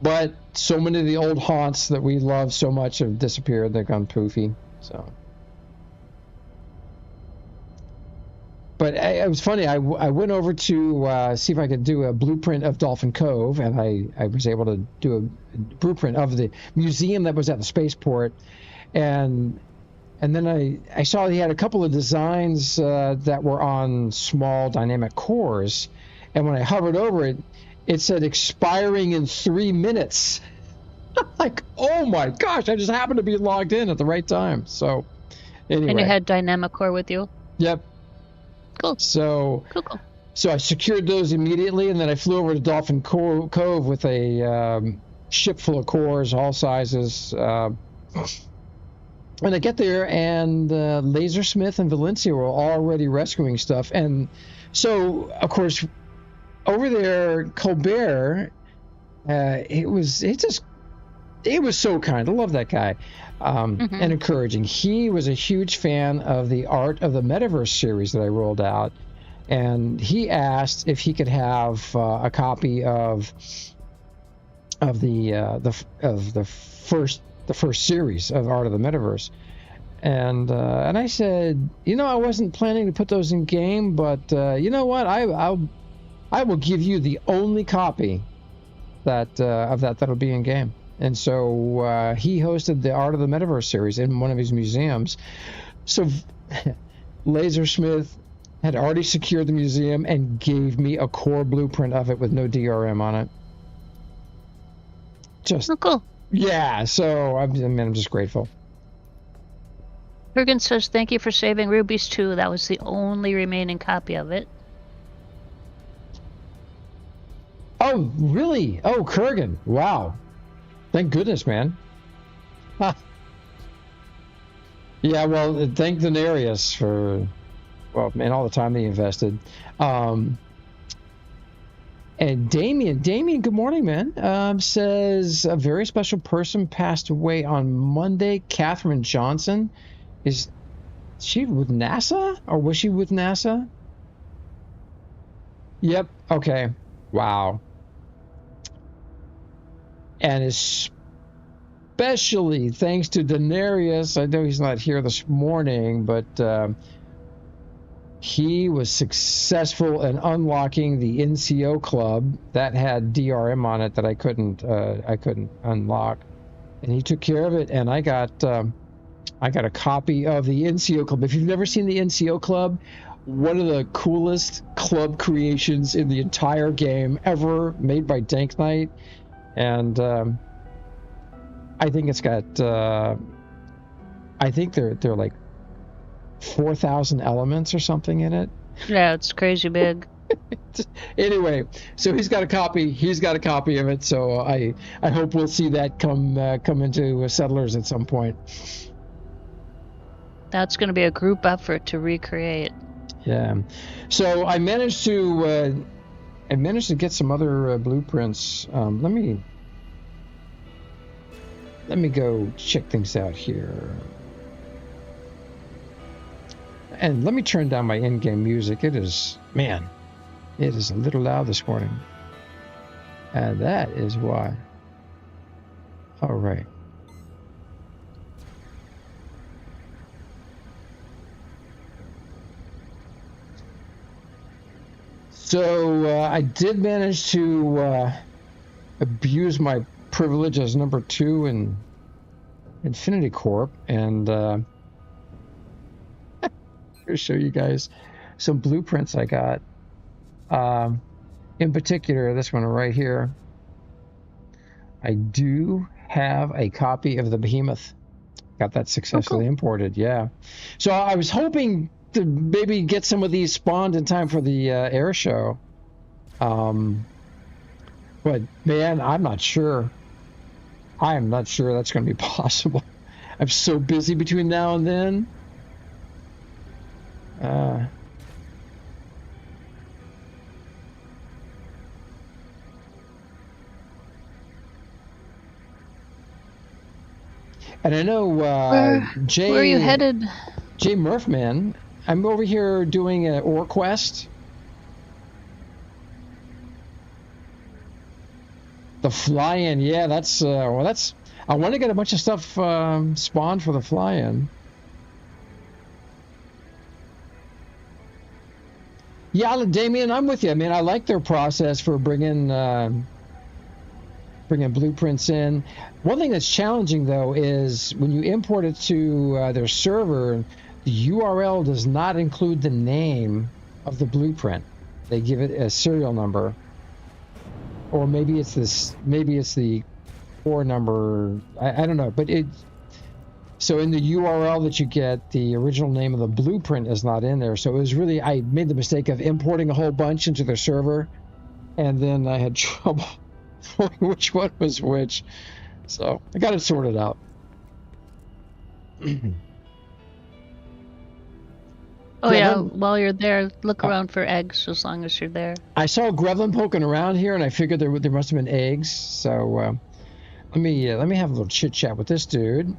[SPEAKER 1] but so many of the old haunts that we love so much have disappeared. They've gone poofy. So, but it was funny. I went over to see if I could do a blueprint of Dolphin Cove, and I was able to do a blueprint of the museum that was at the spaceport, and then I saw he had a couple of designs that were on small dynamic cores, and when I hovered over it, it said expiring in 3 minutes. Like, oh my gosh! I just happened to be logged in at the right time. So, anyway.
[SPEAKER 2] And you had Dynamic Core with you?
[SPEAKER 1] Yep.
[SPEAKER 2] Cool.
[SPEAKER 1] So I secured those immediately, and then I flew over to Dolphin Cove with a ship full of cores, all sizes. And I get there, and Lasersmith and Valencia were already rescuing stuff. And so, of course, over there, Colbert, it was so kind. I love that guy. And encouraging. He was a huge fan of the Art of the Metaverse series that I rolled out, and he asked if he could have a copy of the first series of Art of the Metaverse. And I said, I wasn't planning to put those in game, but you know what? I will give you the only copy that'll be in game. And so he hosted the Art of the Metaverse series in one of his museums. So Lasersmith had already secured the museum and gave me a core blueprint of it with no DRM on it. Just
[SPEAKER 2] cool.
[SPEAKER 1] Yeah, so I'm just grateful.
[SPEAKER 2] Kurgan says, thank you for saving Rubies 2. That was the only remaining copy of it.
[SPEAKER 1] Oh, really? Oh, Kurgan. Wow. Thank goodness, man. Huh. Yeah, well, thank Denarius for, all the time they invested. And Damien, good morning, man. Says a very special person passed away on Monday. Katherine Johnson. Is she with NASA, or was she with NASA? Yep. Okay. Wow. And especially thanks to Denarius. I know he's not here this morning, but he was successful in unlocking the NCO club that had DRM on it that I couldn't unlock, and he took care of it. And I got a copy of the NCO club. If you've never seen the NCO club, one of the coolest club creations in the entire game ever, made by Dank Knight. And I think it's got I think they're like 4,000 elements or something in it.
[SPEAKER 2] Yeah, it's crazy big.
[SPEAKER 1] Anyway, so he's got a copy of it, so I hope we'll see that come into Settlers at some point.
[SPEAKER 2] That's going to be a group effort to recreate.
[SPEAKER 1] Yeah. So I managed to get some other blueprints. Let me go check things out here. And let me turn down my in-game music. It is a little loud this morning. And that is why. All right. So I did manage to abuse my privilege as number 2 in Infinity Corp, and I'm going to show you guys some blueprints I got. In particular, this one right here. I do have a copy of the Behemoth. Got that successfully imported, yeah. So I was hoping to maybe get some of these spawned in time for the air show. But man, I'm not sure. I am not sure that's going to be possible. I'm so busy between now and then. And I know
[SPEAKER 2] where are you headed?
[SPEAKER 1] Jay Murphman, I'm over here doing an ore quest. The fly-in, yeah, that's I want to get a bunch of stuff spawned for the fly-in. Yeah, Damien, I'm with you. I mean, I like their process for bringing blueprints in. One thing that's challenging, though, is when you import it to their server, the URL does not include the name of the blueprint. They give it a serial number. Or maybe it's the core number. I don't know, but so in the URL that you get, the original name of the blueprint is not in there. So it was really, I made the mistake of importing a whole bunch into their server, and then I had trouble knowing which one was which. So I got it sorted out.
[SPEAKER 2] Oh yeah, while you're there, look around for eggs as long as you're there.
[SPEAKER 1] I saw Grevlin poking around here, and I figured there must have been eggs. So let me have a little chit chat with this dude.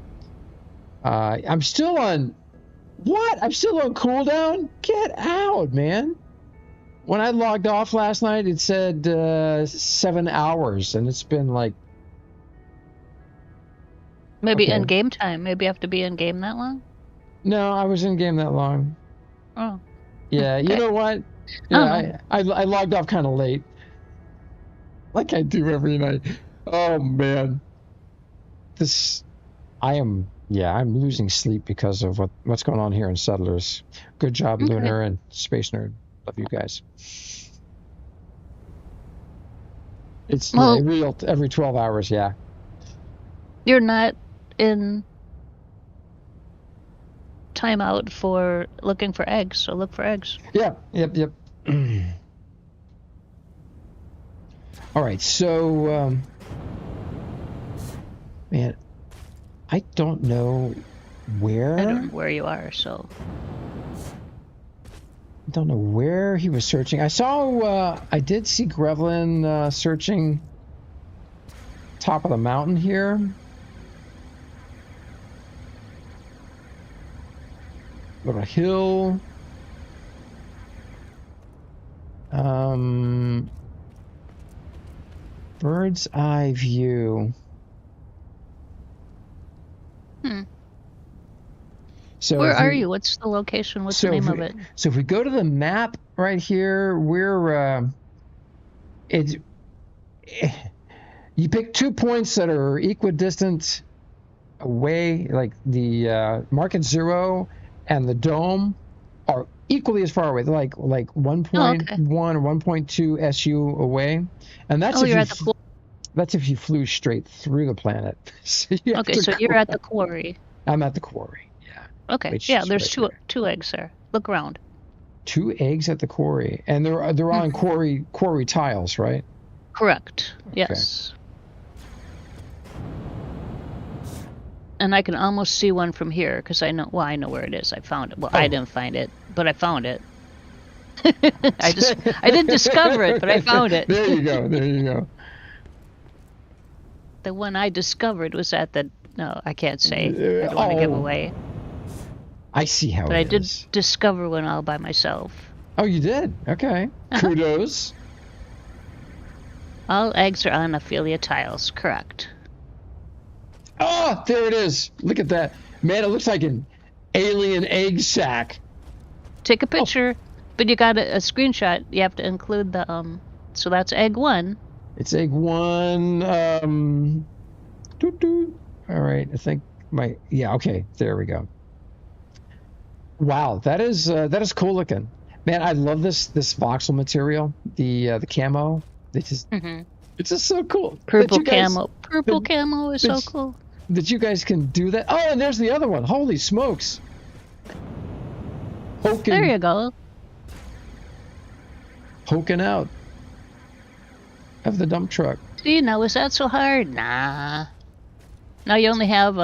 [SPEAKER 1] I'm still on cooldown. Get out, man. When I logged off last night, it said 7 hours, and it's been like
[SPEAKER 2] maybe in game time. Maybe you have to be in game that long.
[SPEAKER 1] No, I was in game that long.
[SPEAKER 2] Oh.
[SPEAKER 1] Yeah, you
[SPEAKER 2] Okay.
[SPEAKER 1] know what? Yeah, I logged off kind of late. Like I do every night. Oh, man. I'm losing sleep because of what's going on here in Settlers. Good job,
[SPEAKER 2] Okay.
[SPEAKER 1] Lunar and Space Nerd. Love you guys. It's
[SPEAKER 2] Well-
[SPEAKER 1] real every 12 hours, yeah.
[SPEAKER 2] You're not in timeout for looking for eggs, so look for eggs.
[SPEAKER 1] Yep. All right, so, man, I don't know where.
[SPEAKER 2] I don't know where you are, so.
[SPEAKER 1] I don't know where he was searching. I did see Grevlin searching top of the mountain here. Little hill. Bird's eye view. So
[SPEAKER 2] Where are you? What's the location? What's the name of it?
[SPEAKER 1] So if we go to the map right here, you pick 2 points that are equidistant away, like the Market Zero and the Dome are equally as far away. They're like 1.1 or 1.2 SU away, and that's
[SPEAKER 2] you're at the
[SPEAKER 1] that's if you flew straight through the planet. So
[SPEAKER 2] you're at the quarry.
[SPEAKER 1] I'm at the quarry. Yeah.
[SPEAKER 2] Okay.
[SPEAKER 1] Which
[SPEAKER 2] Yeah,
[SPEAKER 1] is
[SPEAKER 2] there's
[SPEAKER 1] right
[SPEAKER 2] two eggs there. Look around.
[SPEAKER 1] 2 eggs at the quarry, and they're on quarry tiles, right?
[SPEAKER 2] Correct.
[SPEAKER 1] Okay.
[SPEAKER 2] Yes. And I can almost see one from here because I know where it is. I found it. Well, I didn't find it, but I found it. I didn't discover it, but I found it.
[SPEAKER 1] There you go.
[SPEAKER 2] The one I discovered was at the. No, I can't say. I don't want to give away.
[SPEAKER 1] I see how
[SPEAKER 2] But
[SPEAKER 1] it
[SPEAKER 2] I did
[SPEAKER 1] is.
[SPEAKER 2] discover one all by myself.
[SPEAKER 1] Oh, you did? Okay. Kudos.
[SPEAKER 2] All eggs are on Ophelia tiles. Correct.
[SPEAKER 1] Oh, there it is. Look at that. Man, it looks like an alien egg sack.
[SPEAKER 2] Take a picture, but you got a screenshot. You have to include the So that's egg 1.
[SPEAKER 1] It's egg 1. Doot, doot. All right. I think okay. There we go. Wow, that is cool looking. Man, I love this voxel material. The camo. It's just so cool.
[SPEAKER 2] Purple camo. Purple camo is so cool.
[SPEAKER 1] That you guys can do that. Oh, and there's the other one. Holy smokes.
[SPEAKER 2] There you go.
[SPEAKER 1] Poking out of the dump truck.
[SPEAKER 2] See, now is that so hard? Nah. Now you only have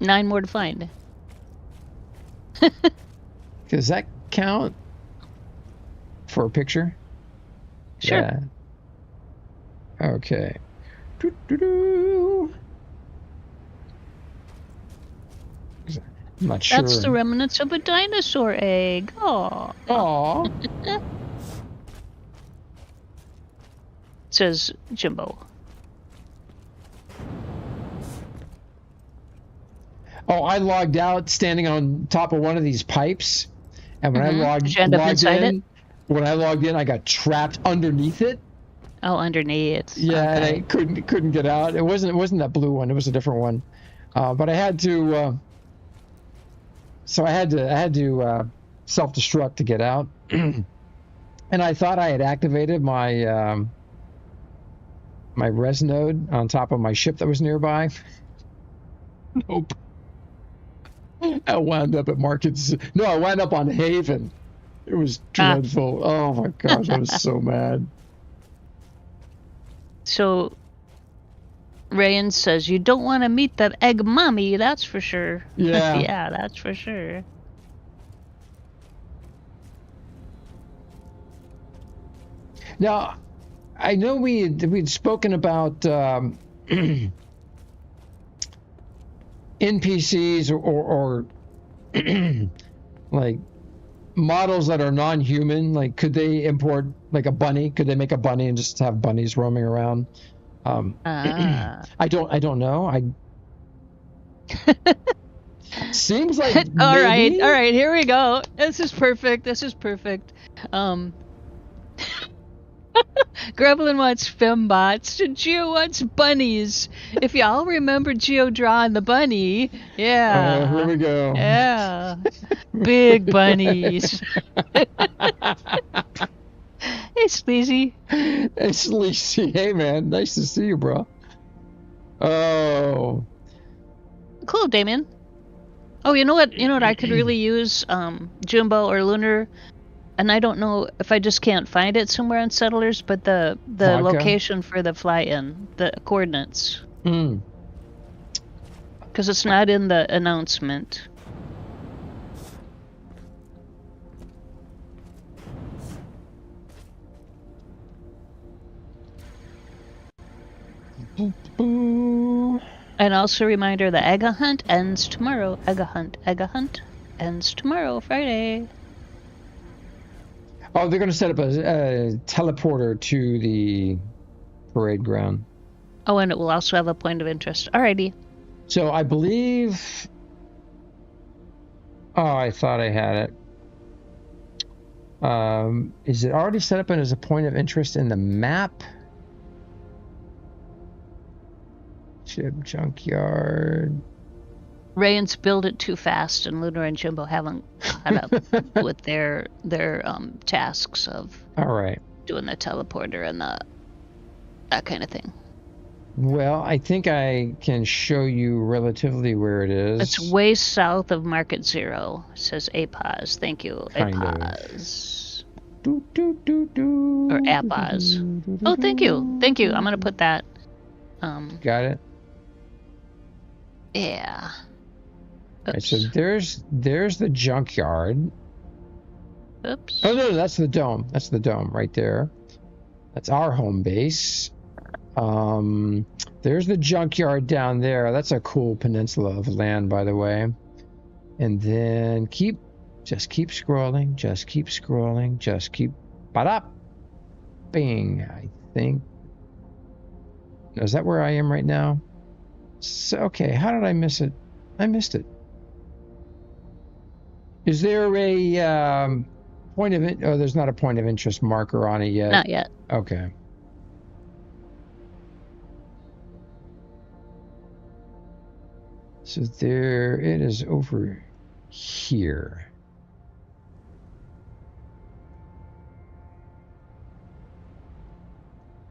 [SPEAKER 2] 9 more to find.
[SPEAKER 1] Does that count for a picture?
[SPEAKER 2] Sure.
[SPEAKER 1] Yeah. Okay. Doo-doo-doo. I'm not sure.
[SPEAKER 2] That's the remnants of a dinosaur egg. Aww.
[SPEAKER 1] Aw.
[SPEAKER 2] Says Jimbo.
[SPEAKER 1] Oh, I logged out standing on top of one of these pipes, and when I
[SPEAKER 2] Did you end up inside it?
[SPEAKER 1] when I logged in, I got trapped underneath it.
[SPEAKER 2] Oh, underneath.
[SPEAKER 1] Yeah,
[SPEAKER 2] Okay.
[SPEAKER 1] and I couldn't get out. It wasn't that blue one. It was a different one. But I had to. So I had to self-destruct to get out, and I thought I had activated my my res node on top of my ship that was nearby. Nope. I wound up at Markets. No, I wound up on Haven. It was dreadful. Oh my gosh, I was so mad.
[SPEAKER 2] So, Rayan says, you don't want to meet that egg mommy, that's for sure.
[SPEAKER 1] Yeah.
[SPEAKER 2] Yeah, that's for sure.
[SPEAKER 1] Now, I know we'd spoken about NPCs or like models that are non-human. Like, could they import like a bunny? Could they make a bunny and just have bunnies roaming around? I don't know. Seems like
[SPEAKER 2] All
[SPEAKER 1] maybe.
[SPEAKER 2] right, here we go. This is perfect. Gremlin wants fembots. Geo wants bunnies. If y'all remember Geo drawing the bunny, yeah.
[SPEAKER 1] Here we go.
[SPEAKER 2] Yeah. Big bunnies. Hey, Sleazy.
[SPEAKER 1] Hey, Sleazy. Hey, man. Nice to see you, bro. Oh.
[SPEAKER 2] Cool, Damien. Oh, you know what? I could really use Jumbo or Lunar, and I don't know if I just can't find it somewhere on Settlers, but the
[SPEAKER 1] Vodka?
[SPEAKER 2] location for the fly-in, the coordinates,
[SPEAKER 1] Mm.
[SPEAKER 2] because it's not in the announcement.
[SPEAKER 1] Boo.
[SPEAKER 2] And also a reminder, the Aga Hunt ends tomorrow. Aga Hunt ends tomorrow, Friday.
[SPEAKER 1] Oh, they're going to set up a teleporter to the parade ground.
[SPEAKER 2] Oh, and it will also have a point of interest. Alrighty.
[SPEAKER 1] So I believe... Oh, I thought I had it. Is it already set up as a point of interest in the map? Chip Junkyard.
[SPEAKER 2] Rayans build it too fast, and Lunar and Jumbo haven't caught up with their tasks of
[SPEAKER 1] All right.
[SPEAKER 2] doing the teleporter and that kind of thing.
[SPEAKER 1] Well, I think I can show you relatively where it is.
[SPEAKER 2] It's way south of Market Zero. It says APOS. Thank you,
[SPEAKER 1] Kind of.
[SPEAKER 2] APOS.
[SPEAKER 1] Do, do, do, do,
[SPEAKER 2] Or APOS. Oh, thank you. I'm gonna put that.
[SPEAKER 1] Got it.
[SPEAKER 2] Yeah.
[SPEAKER 1] Right, so
[SPEAKER 2] Oops.
[SPEAKER 1] there's the junkyard.
[SPEAKER 2] Oops.
[SPEAKER 1] Oh no, that's the dome. That's the dome right there. That's our home base. There's the junkyard down there. That's a cool peninsula of land, by the way. And then just keep scrolling. Ba-da! Bing. I think. Is that where I am right now? So, okay, how did I miss it? I missed it. Is there a point of it? Oh, there's not a point of interest marker on it yet.
[SPEAKER 2] Not yet.
[SPEAKER 1] Okay. So there it is over here.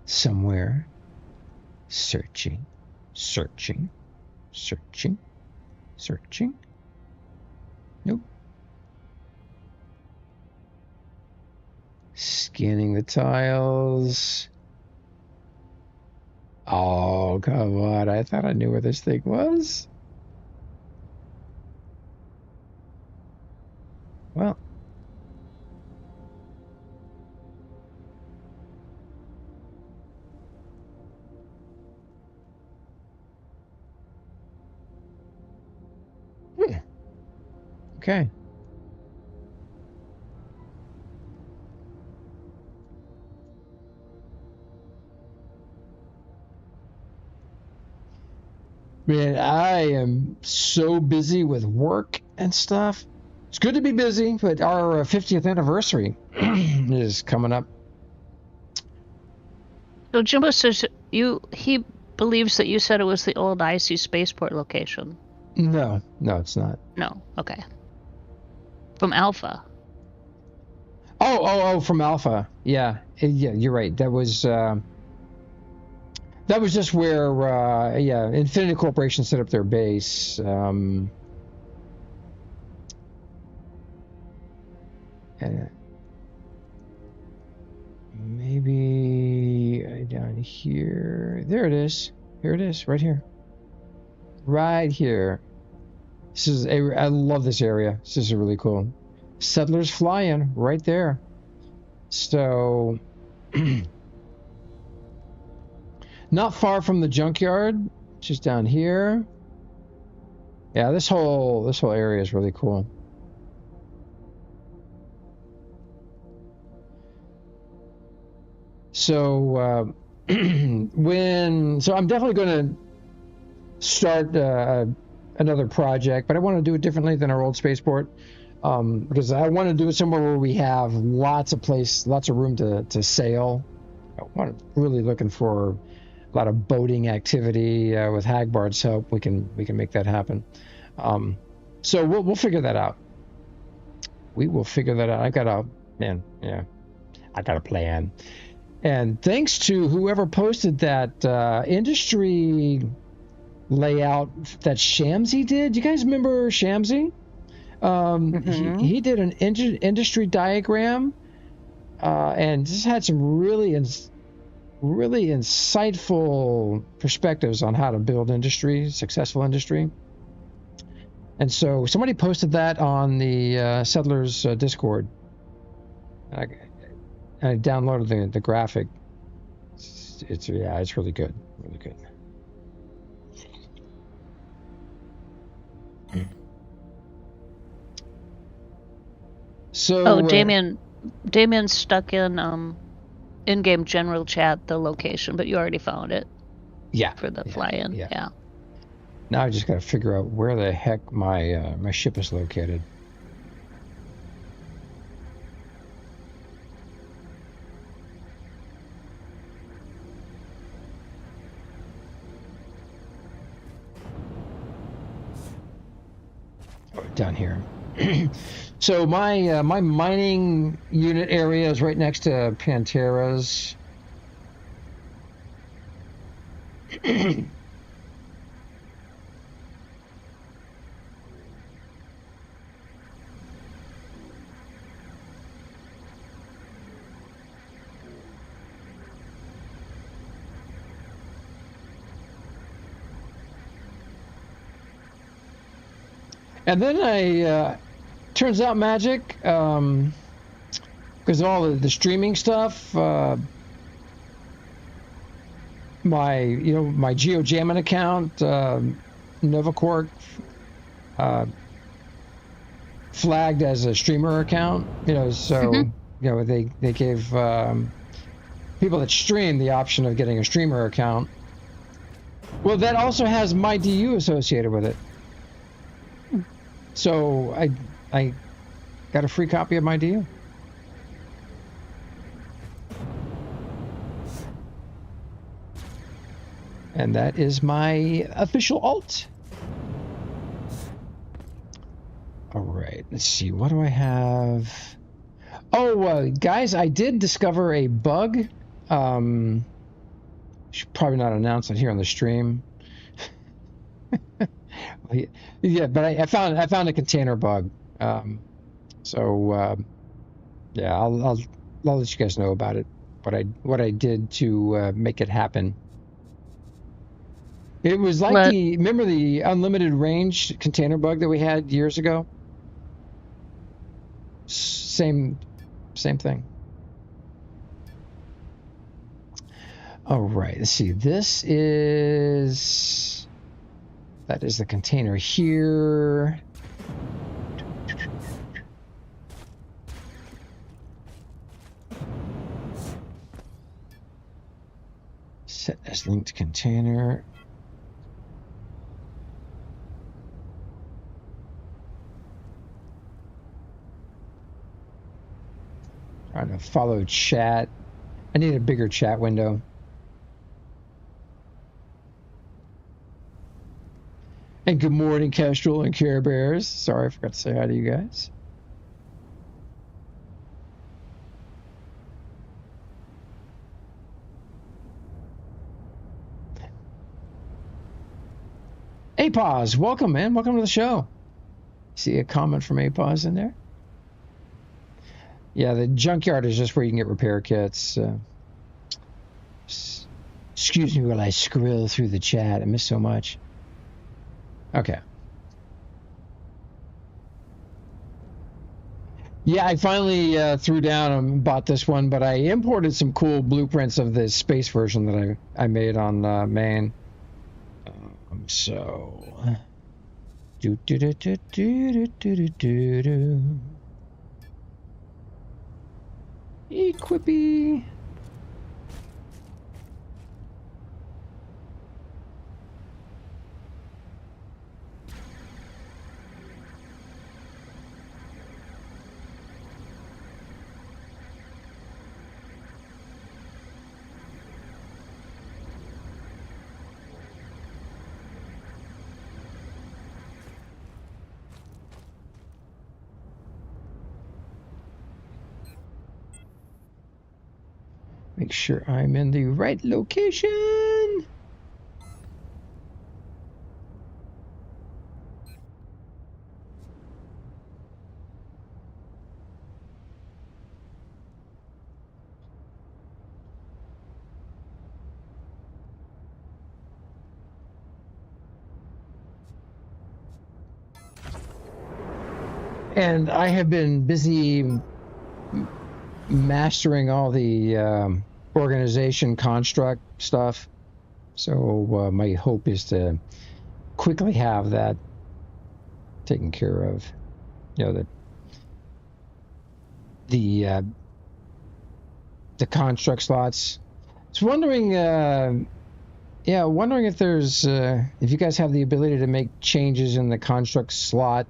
[SPEAKER 1] Somewhere. Searching. Nope. Scanning the tiles. Oh, come on. I thought I knew where this thing was. Well. Okay. Man, I am so busy with work and stuff. It's good to be busy, but our 50th anniversary is coming up.
[SPEAKER 2] So Jumbo says he believes that you said it was the old IC spaceport location.
[SPEAKER 1] No, it's not.
[SPEAKER 2] No. Okay. From Alpha.
[SPEAKER 1] Oh, from Alpha. Yeah, you're right. That was just where Infinity Corporation set up their base. Maybe down here. There it is. Here it is, right here. Right here. I love this area. This is really cool. Settlers fly-in right there. So not far from the junkyard, just down here. Yeah, this whole area is really cool. So I'm definitely going to start another project, but I want to do it differently than our old spaceport, because I want to do it somewhere where we have lots of room to sail. Really looking for a lot of boating activity. With Hagbard's help, we can make that happen. So we'll figure that out. We will figure that out. I got a plan. And thanks to whoever posted that industry layout that Shamsi did. You guys remember Shamsi? He did an industry diagram and just had some really insightful perspectives on how to build successful industry. And so somebody posted that on the Settlers Discord. I downloaded the graphic. It's really good, really good. So
[SPEAKER 2] Damien stuck in in-game general chat the location, but you already found it.
[SPEAKER 1] Yeah.
[SPEAKER 2] For the fly-in. Yeah.
[SPEAKER 1] Now I just got to figure out where the heck my ship is located. Down here. So my mining unit area is right next to Pantera's. And then turns out Mhaijik, because of all the streaming stuff, my GeoJamming account, Novaquark, flagged as a streamer account. So they gave people that stream the option of getting a streamer account. Well, that also has Mydu associated with it. So I got a free copy of Mydu. And that is my official alt. All right, let's see. What do I have? Oh, guys, I did discover a bug. Should probably not announce it here on the stream. Yeah, but I found a container bug. Yeah, I'll let you guys know about it. What I did to make it happen. It was like remember the unlimited range container bug that we had years ago? Same thing. All right, let's see. That is the container here. Set as linked container. Trying to follow chat. I need a bigger chat window. And good morning, Kestrel and Care Bears. Sorry, I forgot to say hi to you guys. Apaz, welcome, man. Welcome to the show. See a comment from Apaz in there? Yeah, the junkyard is just where you can get repair kits. Excuse me while I scroll through the chat. I miss so much. Okay. Yeah, I finally threw down and bought this one, but I imported some cool blueprints of the space version that I made on main. So. Equippy. Make sure I'm in the right location. And I have been busy mastering all the organization construct stuff. So my hope is to quickly have that taken care of. You know, the construct slots. I was wondering, wondering if there's if you guys have the ability to make changes in the construct slot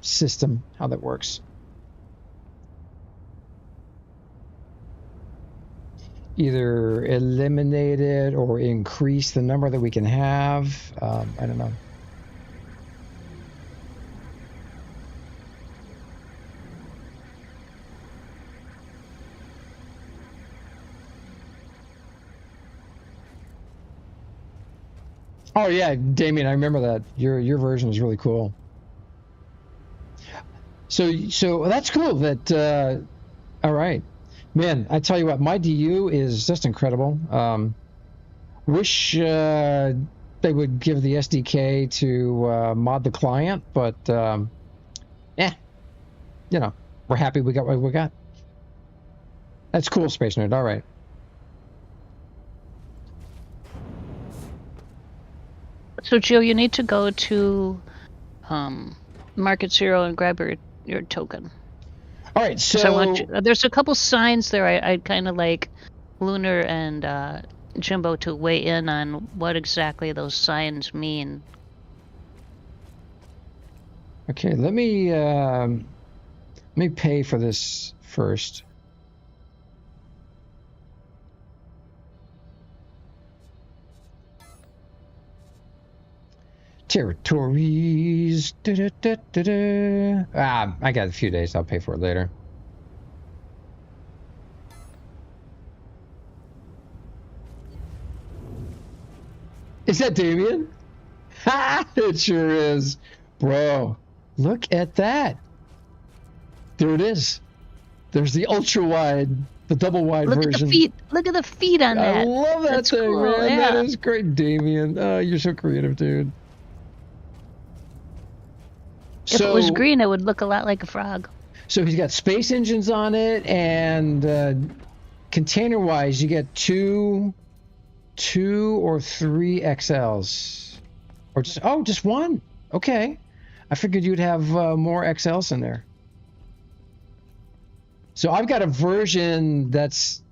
[SPEAKER 1] system, how that works. Either eliminate it or increase the number that we can have. I don't know. Oh yeah, Damien, I remember that. Your version is really cool. So that's cool. That all right, man. I tell you what, my DU is just incredible. Wish they would give the SDK to mod the client, but you know, we're happy we got what we got. That's cool, Space Nerd. All right.
[SPEAKER 2] So, Joe, you need to go to Market Zero and grab your token.
[SPEAKER 1] All right, so
[SPEAKER 2] I want you, there's a couple signs there. I'd kind of like Lunar and Jimbo to weigh in on what exactly those signs mean.
[SPEAKER 1] Okay, let me pay for this first. Territories. I got a few days. I'll pay for it later. Is that Damien? Ha! It sure is. Bro, look at that. There it is. There's the ultra wide, the double wide
[SPEAKER 2] Look
[SPEAKER 1] version.
[SPEAKER 2] At the feet. Look at the feet on that.
[SPEAKER 1] I love that
[SPEAKER 2] That's
[SPEAKER 1] thing,
[SPEAKER 2] cool,
[SPEAKER 1] man.
[SPEAKER 2] yeah.
[SPEAKER 1] That is great, Damien. Oh, you're so creative, dude.
[SPEAKER 2] If it was green, it would look a lot like a frog.
[SPEAKER 1] So he's got space engines on it, and container-wise, you get two or three XLs, or just one. Okay, I figured you'd have more XLs in there. So I've got a version that's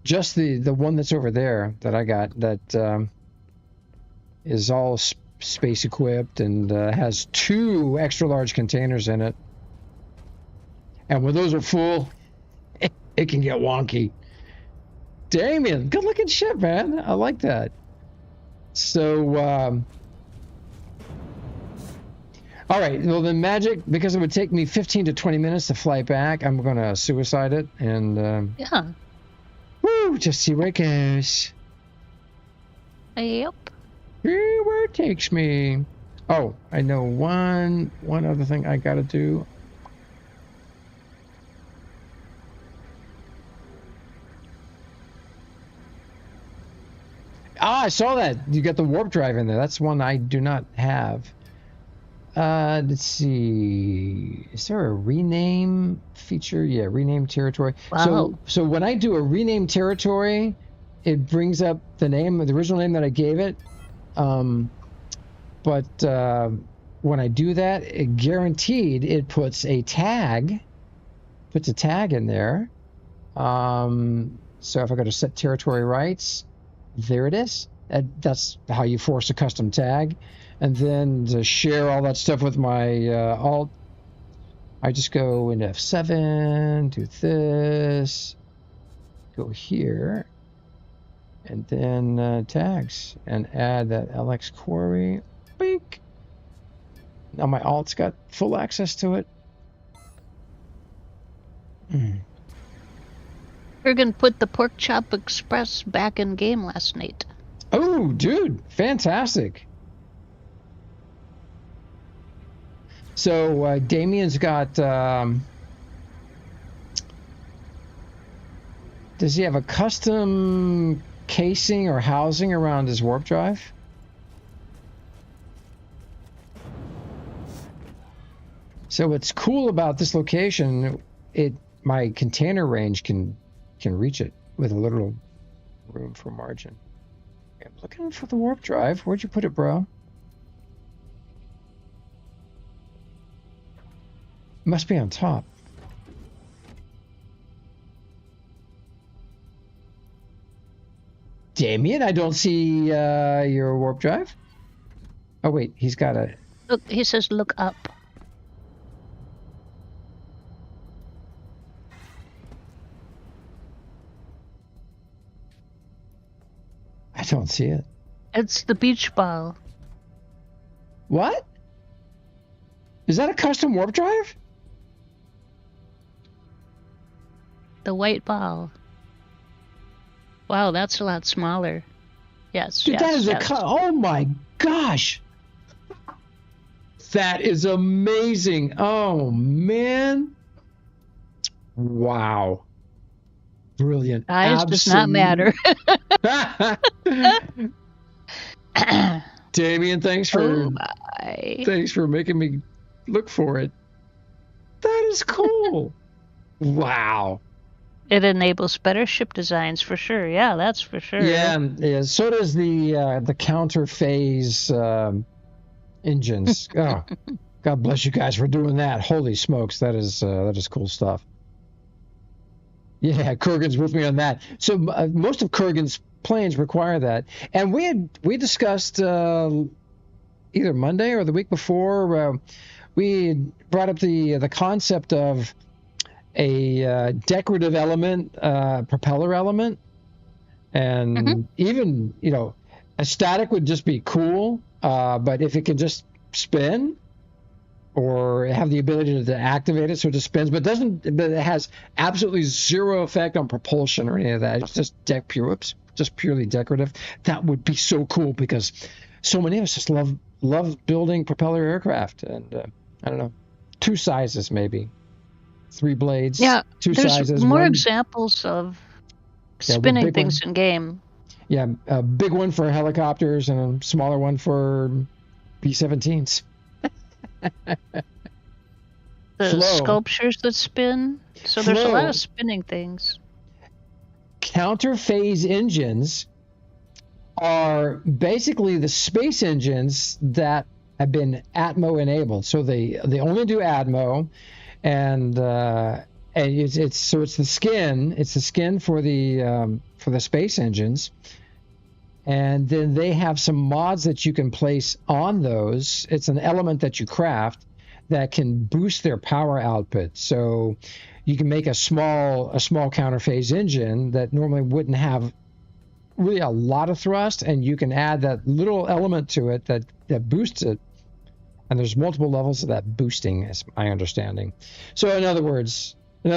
[SPEAKER 1] just the one that's over there that I got that is all space equipped and has two extra large containers in it. And when those are full, it can get wonky. Damien, good looking ship, man. I like that. So, all right. Well, then Mhaijik, because it would take me 15 to 20 minutes to fly back, I'm going to suicide it and just see where it goes.
[SPEAKER 2] Yep.
[SPEAKER 1] See where it takes me. Oh, I know one other thing I got to do. I saw that. You got the warp drive in there. That's one I do not have. Let's see. Is there a rename feature? Yeah, rename territory.
[SPEAKER 2] Wow.
[SPEAKER 1] So when I do a rename territory, it brings up the name, the original name that I gave it. But when I do that, it guaranteed it puts a tag. Puts a tag in there. So if I go to set territory rights, there it is. That's how you force a custom tag. And then to share all that stuff with my alt, I just go into F7, do this, go here, and then tags, and add that LX query. Bink. Now my alt's got full access to it.
[SPEAKER 2] Very Kurgan put the Pork Chop Express back in game last night.
[SPEAKER 1] Oh, dude, fantastic. So Damien's got. Does he have a custom casing or housing around his warp drive? So what's cool about this location, my container range can reach it with a little room for margin. I'm looking for the warp drive. Where'd you put it, bro? Must be on top. Damien, I don't see your warp drive. Oh wait, he's got a.
[SPEAKER 2] Look, he says look up.
[SPEAKER 1] I don't see it.
[SPEAKER 2] It's the beach ball.
[SPEAKER 1] What? Is that a custom warp drive?
[SPEAKER 2] The white ball. Wow, that's a lot smaller. Yes,
[SPEAKER 1] Dude,
[SPEAKER 2] yes,
[SPEAKER 1] that is
[SPEAKER 2] yes.
[SPEAKER 1] oh my gosh. That is amazing. Oh man. Wow. Brilliant.
[SPEAKER 2] Size does not matter.
[SPEAKER 1] Damien, thanks for making me look for it. That is cool. Wow.
[SPEAKER 2] It enables better ship designs for sure. Yeah, that's for sure.
[SPEAKER 1] Yeah. So does the counter phase engines. Oh, God bless you guys for doing that. Holy smokes, that is cool stuff. Yeah, Kurgan's with me on that. So most of Kurgan's planes require that, and we discussed either Monday or the week before. We brought up the concept of a decorative element, propeller element, and even a static would just be cool. But if it can just spin, or have the ability to activate it so it just spins, but it has absolutely zero effect on propulsion or any of that. It's just purely decorative. That would be so cool because so many of us just love building propeller aircraft, and I don't know, 2 sizes maybe, 3 blades.
[SPEAKER 2] Yeah,
[SPEAKER 1] two
[SPEAKER 2] there's
[SPEAKER 1] sizes.
[SPEAKER 2] more
[SPEAKER 1] one,
[SPEAKER 2] examples of spinning things in game.
[SPEAKER 1] Yeah, a big one for helicopters and a smaller one for B-17s.
[SPEAKER 2] The sculptures that spin. So there's a lot of spinning things.
[SPEAKER 1] Counter-phase engines are basically the space engines that have been Atmo enabled. So they only do Atmo, and it's the skin. It's the skin for the space engines. And then they have some mods that you can place on those. It's an element that you craft that can boost their power output. So you can make a small counterphase engine that normally wouldn't have really a lot of thrust, and you can add that little element to it that boosts it. And there's multiple levels of that boosting, is my understanding. So in other words, we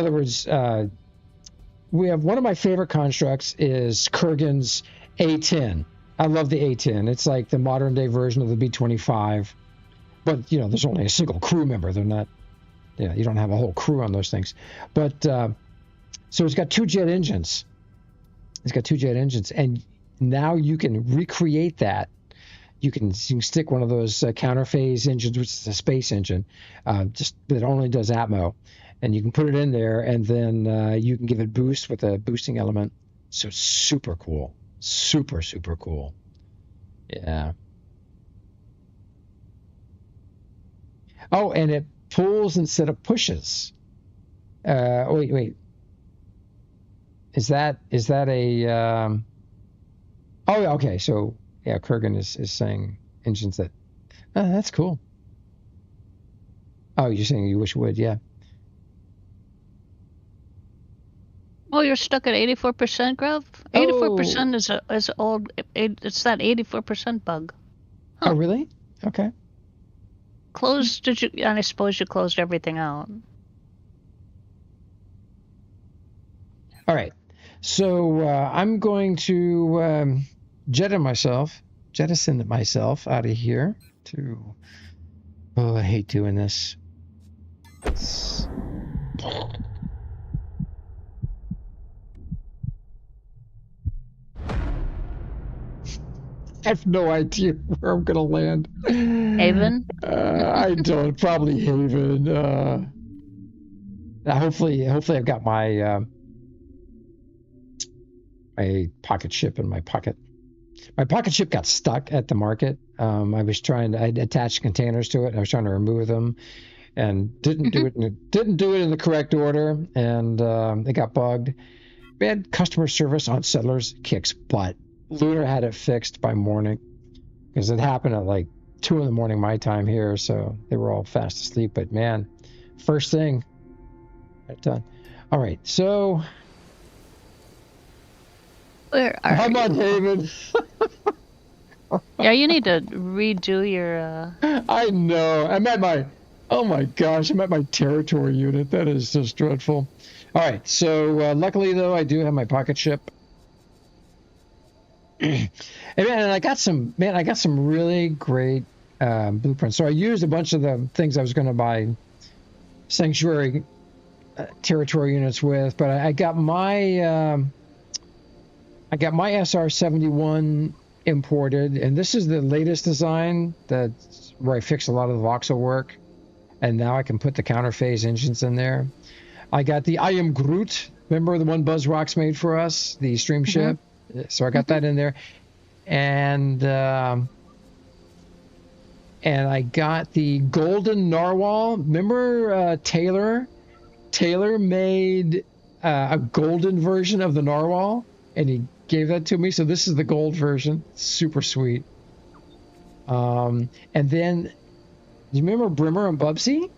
[SPEAKER 1] have one of my favorite constructs is Kurgan's A-10. I love the A-10. It's like the modern day version of the B-25, but there's only a single crew member. They're not, you don't have a whole crew on those things. But so it's got 2 jet engines. And now you can recreate that. You can stick one of those counterphase engines, which is a space engine, just that only does Atmo, and you can put it in there, and then you can give it boost with a boosting element. So it's super cool. Super, super cool. Yeah. Oh, and it pulls instead of pushes. Wait. Is that a? Oh, okay. So yeah, Kurgan is saying engines that. Oh, that's cool. Oh, you're saying you wish it would, yeah.
[SPEAKER 2] Oh, you're stuck at 84%, Grove? 84% is old. It's that 84% bug.
[SPEAKER 1] Huh. Oh, really? Okay.
[SPEAKER 2] And I suppose you closed everything out.
[SPEAKER 1] All right. So I'm going to jettison myself out of here to. Oh, I hate doing this. I have no idea where I'm gonna land.
[SPEAKER 2] Haven?
[SPEAKER 1] I don't. Probably Haven. Hopefully I've got my my pocket ship in my pocket. My pocket ship got stuck at the market. I attached containers to it. I was trying to remove them, and didn't do it in the correct order, and it got bugged. Bad customer service on Settlers kicks butt. Lunar had it fixed by morning because it happened at like 2 a.m. my time here, so they were all fast asleep. But man, first thing, got it done. All right, so
[SPEAKER 2] Where are
[SPEAKER 1] I'm
[SPEAKER 2] you?
[SPEAKER 1] on Haven.
[SPEAKER 2] Yeah, you need to redo your.
[SPEAKER 1] I know. Oh my gosh, I'm at my territory unit. That is just dreadful. All right, so luckily though, I do have my pocket ship. And I got some really great blueprints. So I used a bunch of the things I was going to buy sanctuary territory units with, but I got my SR-71 imported, and this is the latest design that's where I fixed a lot of the voxel work, and now I can put the counterphase engines in there. I got the I Am Groot. Remember the one BuzzRocks made for us, the stream ship? So I got that in there, and I got the golden narwhal. Remember Taylor? Taylor made a golden version of the narwhal, and he gave that to me. So this is the gold version. Super sweet. And then, do you remember Brimmer and Bubsy?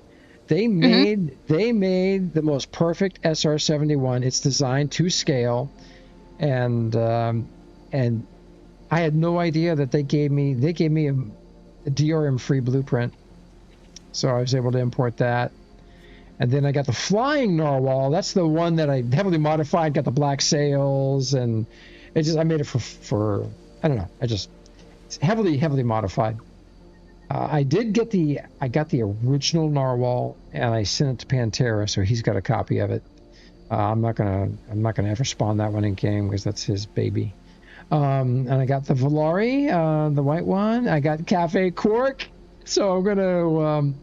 [SPEAKER 1] They made the most perfect SR-71. It's designed to scale. And I had no idea that they gave me a DRM free blueprint, so I was able to import that. And then I got the flying narwhal. That's the one that I heavily modified. Got the black sails, and I made it for I don't know. It's heavily modified. I got the original narwhal, and I sent it to Pantera, so he's got a copy of it. I'm not gonna ever spawn that one in game because that's his baby. And I got the Valari, the white one. I got Cafe Quark, so I'm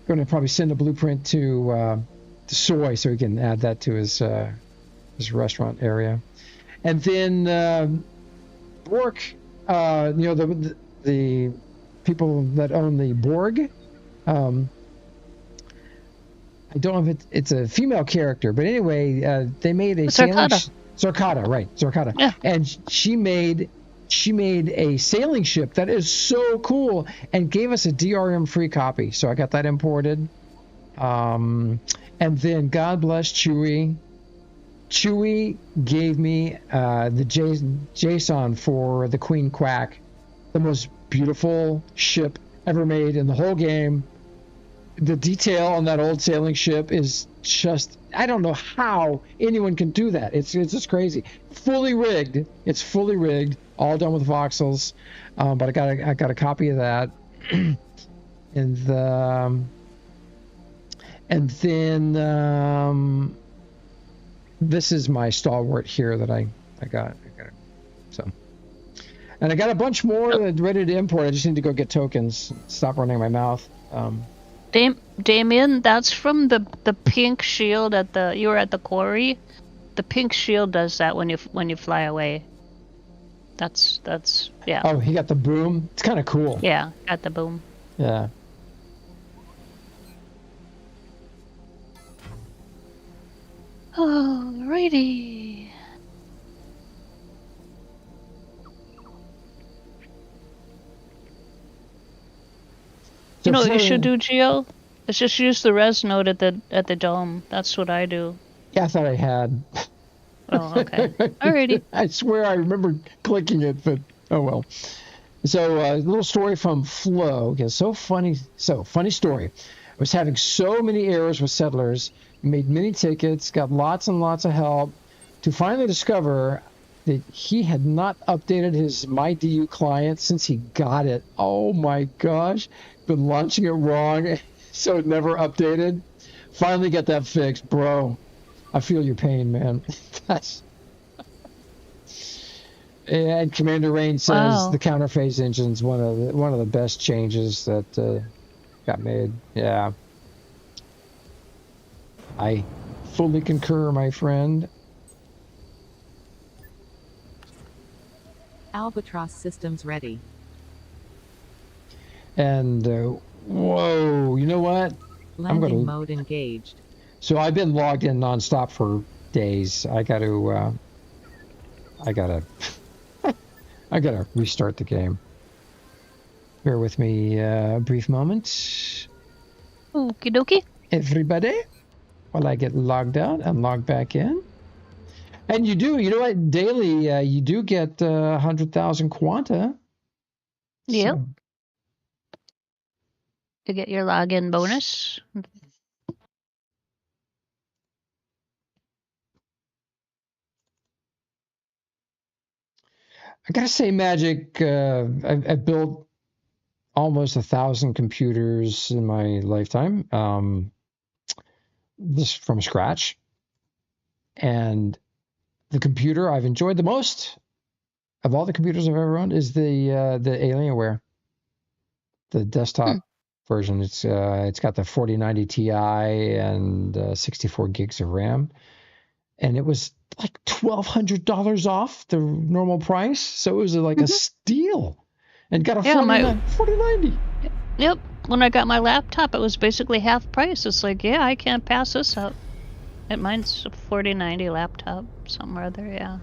[SPEAKER 1] gonna probably send a blueprint to Soy so he can add that to his restaurant area. And then Bork, the people that own the Borg. I don't know if it's a female character, but anyway, they made a Zarkata, right? Zarkata,
[SPEAKER 2] yeah.
[SPEAKER 1] And she made a sailing ship that is so cool, and gave us a DRM free copy. So I got that imported. And then God bless Chewy. Chewy gave me the JSON for the Queen Quack, the most beautiful ship ever made in the whole game. The detail on that old sailing ship is just, I don't know how anyone can do that. It's just crazy. Fully rigged. It's fully rigged, all done with voxels. But I got a copy of that. And then this is my stalwart here that I got. So, and I got a bunch more ready to import. I just need to go get tokens. Stop running my mouth.
[SPEAKER 2] Damien, that's from the pink shield you were at the quarry. The pink shield does that when you fly away. That's yeah.
[SPEAKER 1] Oh, he got the boom. It's kind of cool.
[SPEAKER 2] Yeah, got the boom.
[SPEAKER 1] Yeah.
[SPEAKER 2] Alrighty. You know what you should do, Gio? Is just use the res node at the dome. That's what I do.
[SPEAKER 1] Yeah, I thought I had.
[SPEAKER 2] Oh, okay. Alrighty.
[SPEAKER 1] I swear I remember clicking it, but oh well. So a little story from Flo. Okay, funny story. I was having so many errors with Settlers, made many tickets, got lots and lots of help, to finally discover that he had not updated his Mydu client since he got it. Oh my gosh. Been launching it wrong, so it never updated. Finally got that fixed, bro. I feel your pain, man. That's... And Commander Rain says the counterphase engine's one of the best changes that got made. Yeah. I fully concur, my friend.
[SPEAKER 4] Albatross systems ready.
[SPEAKER 1] And whoa, you know what?
[SPEAKER 4] Landing mode engaged.
[SPEAKER 1] So I've been logged in nonstop for days. I gotta restart the game. Bear with me a brief moment.
[SPEAKER 2] Okie dokie.
[SPEAKER 1] Everybody, while I get logged out and log back in. And you know what? Daily, you do get 100,000 quanta.
[SPEAKER 2] Yep.
[SPEAKER 1] So.
[SPEAKER 2] You get your login bonus.
[SPEAKER 1] I gotta say, Mhaijik, I've built almost 1,000 computers in my lifetime. This from scratch. And the computer I've enjoyed the most of all the computers I've ever owned is the Alienware, the desktop version. It's got the 4090 Ti and 64 gigs of RAM, and it was like $1,200 off the normal price, so it was like a steal. And got a 4090.
[SPEAKER 2] Yep. When I got my laptop, it was basically half price. It's like, yeah, I can't pass this up. Mine's a 4090 laptop, something or other, yeah.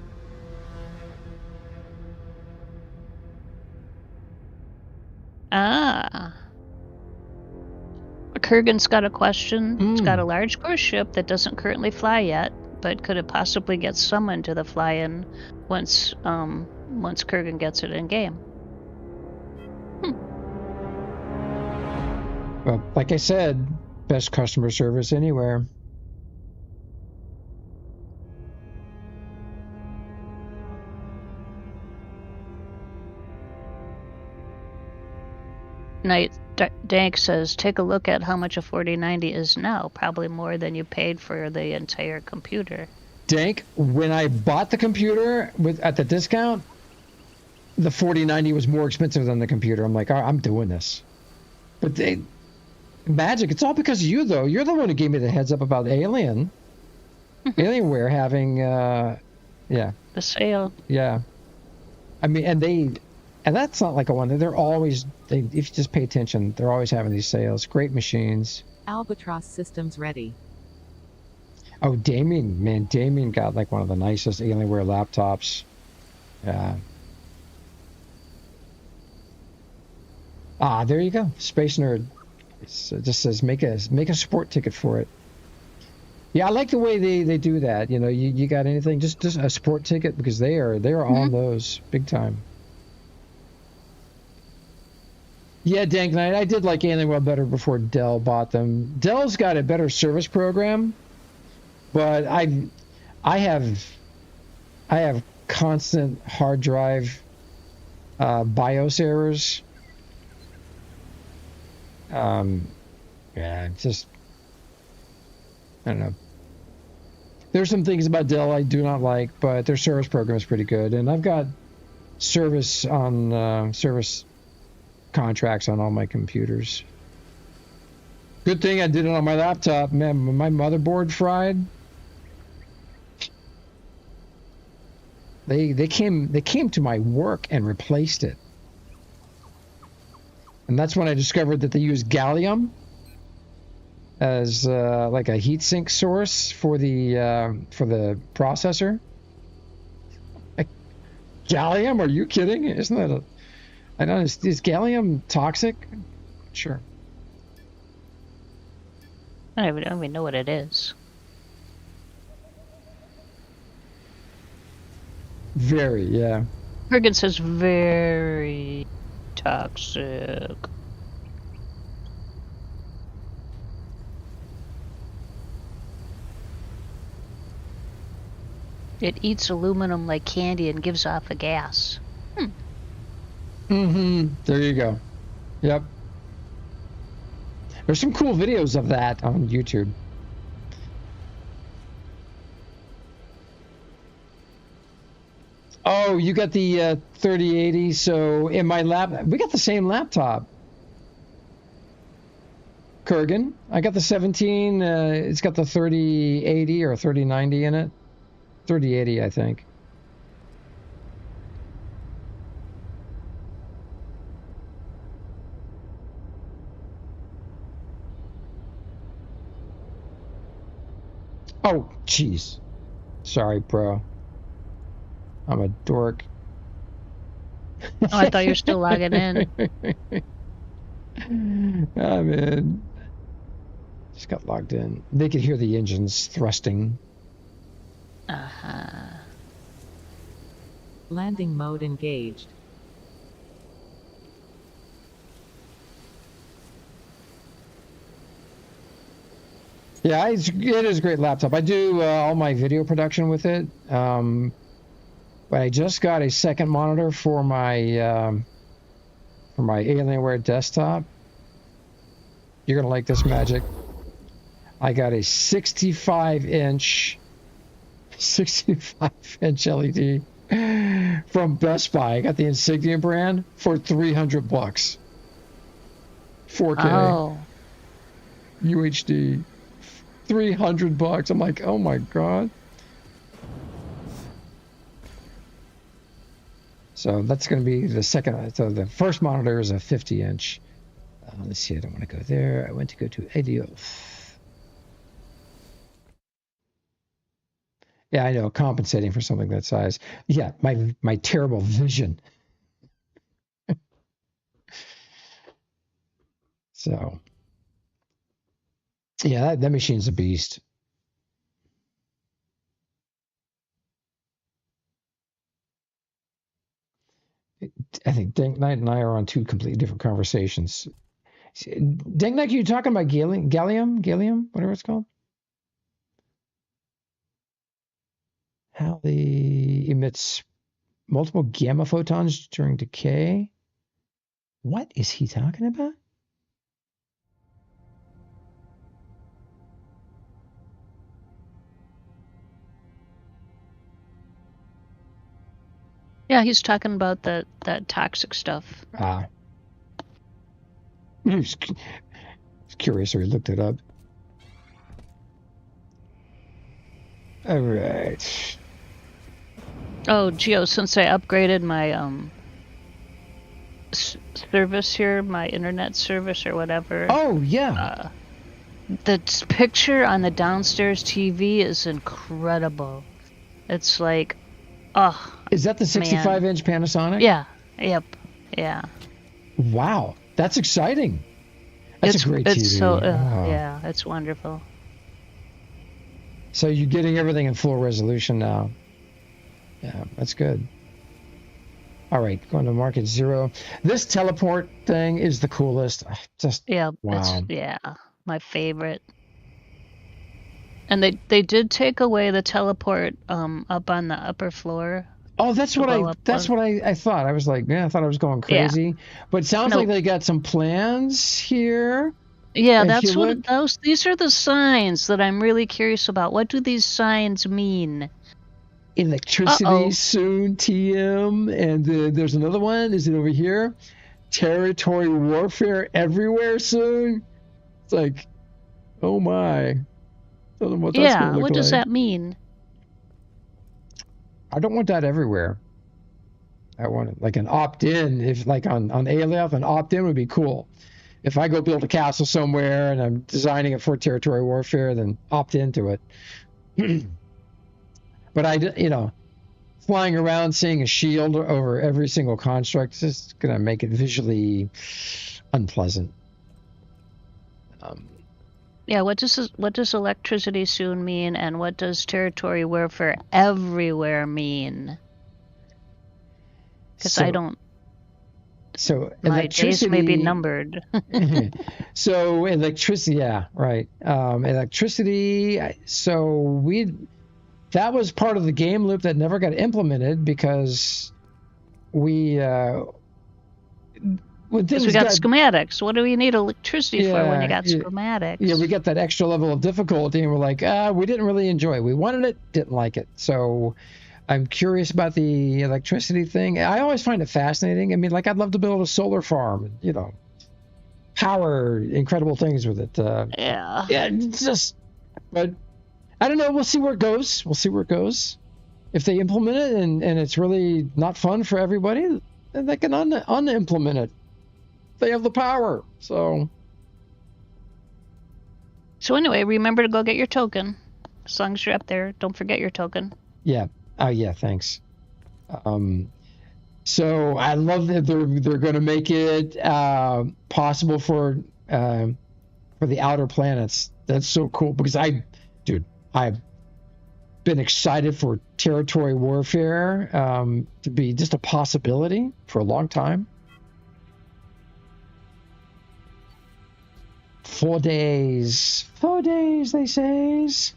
[SPEAKER 2] Kurgan's got a question. It's got a large cruise ship that doesn't currently fly yet, but could it possibly get summoned to the fly-in once Kurgan gets it in game?
[SPEAKER 1] Well, like I said, best customer service anywhere.
[SPEAKER 2] Night Dank says, take a look at how much a 4090 is now. Probably more than you paid for the entire computer.
[SPEAKER 1] Dank, when I bought the computer at the discount, the 4090 was more expensive than the computer. I'm like, I'm doing this. But Mhaijik, it's all because of you, though. You're the one who gave me the heads up about Alienware having, the
[SPEAKER 2] sale.
[SPEAKER 1] Yeah. I mean, and that's not like a one. They're always, if you just pay attention, they're always having these sales. Great machines.
[SPEAKER 4] Albatross systems ready.
[SPEAKER 1] Oh, Damien got like one of the nicest Alienware laptops. Yeah. There you go. Space Nerd. It just says make a support ticket for it. Yeah, I like the way they do that. You know, you got anything? Just a support ticket, because they are on those big time. Yeah, Dank Knight, I did like Alienware better before Dell bought them. Dell's got a better service program, but I have constant hard drive BIOS errors. Just I don't know. There's some things about Dell I do not like, but their service program is pretty good, and I've got service contracts on all my computers. Good thing I did it on my laptop. Man, my motherboard fried. They came to my work and replaced it. And that's when I discovered that they use gallium as like a heatsink source for the processor. Like, gallium? Are you kidding? Isn't that I don't know. Is gallium toxic? Sure.
[SPEAKER 2] I don't even know what it is.
[SPEAKER 1] Very, yeah.
[SPEAKER 2] Kurgan says very toxic. It eats aluminum like candy and gives off a gas.
[SPEAKER 1] There you go. Yep. There's some cool videos of that on YouTube. Oh, you got the 3080. So in my we got the same laptop. Kurgan, I got the 17. It's got the 3080 or 3090 in it. 3080, I think. Oh, jeez. Sorry, bro. I'm a dork.
[SPEAKER 2] Oh, I thought you were still logging in.
[SPEAKER 1] Oh, man. Just got logged in. They could hear the engines thrusting.
[SPEAKER 2] Uh-huh.
[SPEAKER 4] Landing mode engaged.
[SPEAKER 1] Yeah, it is a great laptop. I do all my video production with it. But I just got a second monitor for my Alienware desktop. You're gonna like this, Mhaijik. I got a 65-inch LED from Best Buy. I got the Insignia brand for $300. 4K
[SPEAKER 2] Oh.
[SPEAKER 1] UHD. $300. I'm like, oh my god. So that's going to be the second. So the first monitor is a 50-inch. Let's see. I don't want to go there. I want to go to audio. Yeah, I know. Compensating for something that size. Yeah, my terrible vision. So, yeah, that machine's a beast. I think Dank Knight and I are on two completely different conversations. Dank Knight, are you talking about gallium, whatever it's called? How the emits multiple gamma photons during decay? What is he talking about?
[SPEAKER 2] Yeah, he's talking about that toxic stuff.
[SPEAKER 1] Ah. He was curious, so he looked it up. All right.
[SPEAKER 2] Oh, Gio, since I upgraded my service here, my internet service or whatever.
[SPEAKER 1] Oh, yeah.
[SPEAKER 2] The picture on the downstairs TV is incredible. It's like, oh.
[SPEAKER 1] Is that the 65-inch Panasonic?
[SPEAKER 2] Yeah. Yep. Yeah.
[SPEAKER 1] Wow, that's exciting. That's a great TV.
[SPEAKER 2] It's so, yeah, it's wonderful.
[SPEAKER 1] So you're getting everything in full resolution now. Yeah, that's good. All right, going to market 0. This teleport thing is the coolest. Just
[SPEAKER 2] yeah,
[SPEAKER 1] wow.
[SPEAKER 2] Yeah, my favorite. And they did take away the teleport up on the upper floor.
[SPEAKER 1] Oh, that's what I thought. I was like, man, I thought I was going crazy. Yeah. But it sounds like they got some plans here.
[SPEAKER 2] Yeah, that's what these are the signs that I'm really curious about. What do these signs mean?
[SPEAKER 1] Electricity soon, TM, and there's another one. Is it over here? Territory warfare everywhere soon. It's like, oh my. Don't know what that's gonna look
[SPEAKER 2] what does
[SPEAKER 1] like.
[SPEAKER 2] that mean?
[SPEAKER 1] I don't want that everywhere. I want it like an opt-in. If like on ALF, an opt-in would be cool. If I go build a castle somewhere and I'm designing it for territory warfare, then opt into it. But flying around seeing a shield over every single construct is just gonna make it visually unpleasant.
[SPEAKER 2] Yeah, what does electricity soon mean, and what does territory warfare everywhere mean? Because I don't.
[SPEAKER 1] So
[SPEAKER 2] my days may be numbered.
[SPEAKER 1] So electricity, yeah, right. Electricity. So that was part of the game loop that never got implemented because we when things
[SPEAKER 2] We got schematics. What do we need electricity for when you
[SPEAKER 1] Yeah,
[SPEAKER 2] got
[SPEAKER 1] yeah.
[SPEAKER 2] schematics?
[SPEAKER 1] Yeah, we get that extra level of difficulty, and we're like, we didn't really enjoy it. We wanted it, didn't like it. So I'm curious about the electricity thing. I always find it fascinating. I mean, like, I'd love to build a solar farm and, you know, power incredible things with it.
[SPEAKER 2] Yeah.
[SPEAKER 1] Yeah, it's just, but I don't know. We'll see where it goes. We'll see where it goes. If they implement it and it's really not fun for everybody, then they can unimplement it. They have the power. So
[SPEAKER 2] anyway, remember to go get your token. As long as you're up there, don't forget your token.
[SPEAKER 1] yeah. Oh yeah, thanks. So I love that they're going to make it possible for the outer planets. That's so cool because I've been excited for territory warfare to be just a possibility for a long time. 4 days. 4 days, they says.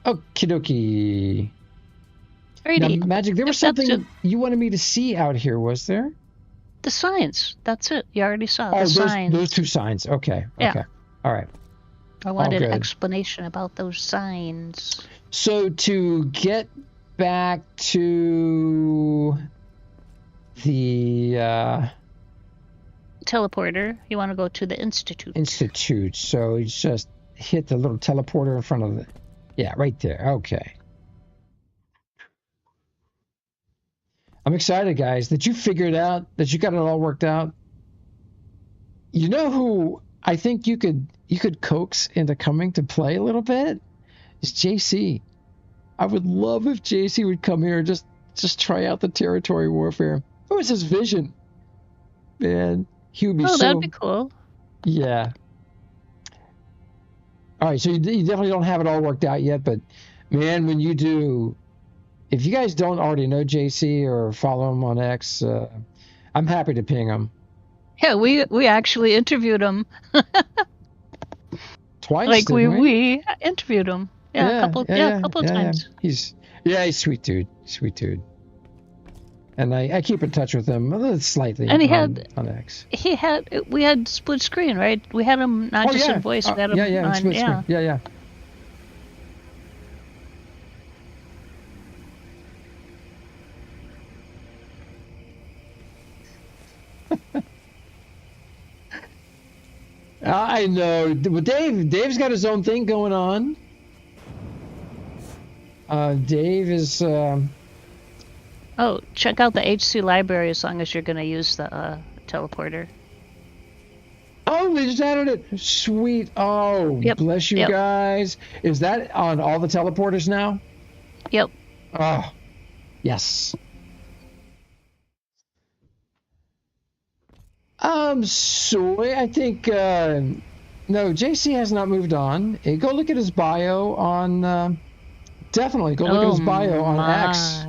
[SPEAKER 1] Okie dokie. Now,
[SPEAKER 2] Alrighty.
[SPEAKER 1] Magic, there was
[SPEAKER 2] If that's
[SPEAKER 1] something you wanted me to see out here, was there?
[SPEAKER 2] The signs. That's it. You already saw
[SPEAKER 1] Oh,
[SPEAKER 2] the signs.
[SPEAKER 1] those two signs. Okay.
[SPEAKER 2] Yeah.
[SPEAKER 1] Okay. All right.
[SPEAKER 2] I wanted an
[SPEAKER 1] good.
[SPEAKER 2] explanation about those signs.
[SPEAKER 1] So to get back to the
[SPEAKER 2] Teleporter. You want to go to the Institute.
[SPEAKER 1] Institute. So you just hit the little teleporter in front of the... Yeah, right there. Okay. I'm excited, guys, that you figured out, that you got it all worked out. You know who I think you could coax into coming to play a little bit? Is JC. I would love if JC would come here and just try out the territory warfare. What was his vision? Man, he would be so...
[SPEAKER 2] that'd be cool.
[SPEAKER 1] Yeah. All right, so you definitely don't have it all worked out yet, but man, when you do, if you guys don't already know JC or follow him on X, I'm happy to ping him.
[SPEAKER 2] Yeah, we actually interviewed him.
[SPEAKER 1] Twice,
[SPEAKER 2] Like
[SPEAKER 1] didn't
[SPEAKER 2] we interviewed him. Yeah, a couple times.
[SPEAKER 1] He's sweet dude, and I keep in touch with him slightly.
[SPEAKER 2] And he
[SPEAKER 1] on X.
[SPEAKER 2] We had split screen, right? We had him not just in voice, we had him on
[SPEAKER 1] split screen. Yeah. I know. Well, Dave's got his own thing going on. Dave is...
[SPEAKER 2] Oh, check out the HC library as long as you're going to use the teleporter.
[SPEAKER 1] Oh, they just added it. Sweet. Oh,
[SPEAKER 2] Yep.
[SPEAKER 1] Bless you
[SPEAKER 2] Yep.
[SPEAKER 1] guys. Is that on all the teleporters now?
[SPEAKER 2] Yep.
[SPEAKER 1] Oh, yes. So I think no, JC has not moved on. Hey, go look at his bio on. Definitely go look at his bio on X.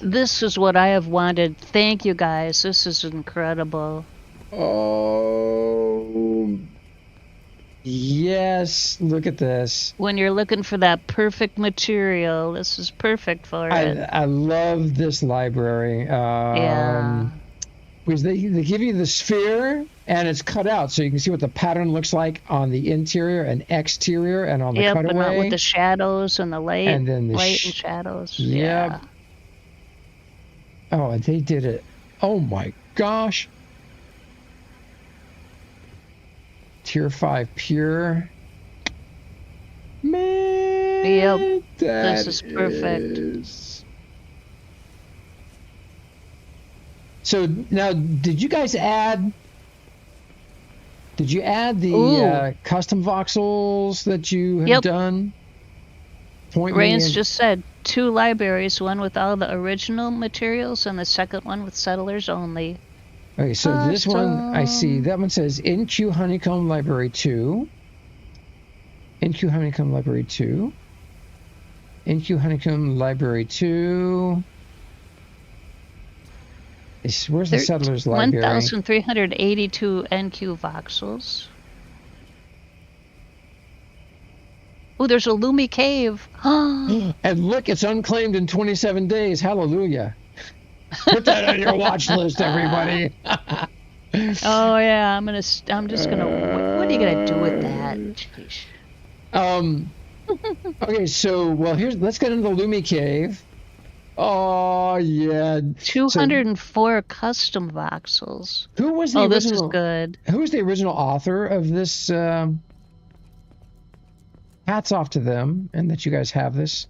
[SPEAKER 2] This is what I have wanted. Thank you guys. This is incredible.
[SPEAKER 1] Oh, yes. Look at this.
[SPEAKER 2] When you're looking for that perfect material, this is perfect for it.
[SPEAKER 1] I love this library.
[SPEAKER 2] Yeah.
[SPEAKER 1] Because they give you the sphere and it's cut out, so you can see what the pattern looks like on the interior and exterior and on the
[SPEAKER 2] Yep,
[SPEAKER 1] cutaway.
[SPEAKER 2] and not with the shadows and the light,
[SPEAKER 1] And then the
[SPEAKER 2] light and shadows.
[SPEAKER 1] Yep.
[SPEAKER 2] Yeah.
[SPEAKER 1] Oh, and they did it. Oh my gosh. Tier 5 pure. Man.
[SPEAKER 2] Yep.
[SPEAKER 1] That
[SPEAKER 2] This is perfect.
[SPEAKER 1] is- So now, did you add the custom voxels that you have
[SPEAKER 2] Yep.
[SPEAKER 1] done? Point me
[SPEAKER 2] Rains
[SPEAKER 1] in-
[SPEAKER 2] just said 2 libraries, one with all the original materials and the second one with settlers only.
[SPEAKER 1] Okay, so this one, I see, that one says NQ Honeycomb Library 2. NQ Honeycomb Library 2. NQ Honeycomb Library 2. Where's the Settlers Library?
[SPEAKER 2] 1,382 NQ voxels. Oh, there's a Lumi cave. Oh,
[SPEAKER 1] And look, it's unclaimed in 27 days. Hallelujah. Put that on your watch list, everybody.
[SPEAKER 2] yeah, I'm just gonna. What are you gonna do with that? Jeez.
[SPEAKER 1] Okay, so, well, let's get into the Lumi Cave. Oh, yeah.
[SPEAKER 2] 204 custom voxels.
[SPEAKER 1] Who was the
[SPEAKER 2] Oh,
[SPEAKER 1] original?
[SPEAKER 2] this is good.
[SPEAKER 1] Who was the original author of this? Hats off to them, and that you guys have this.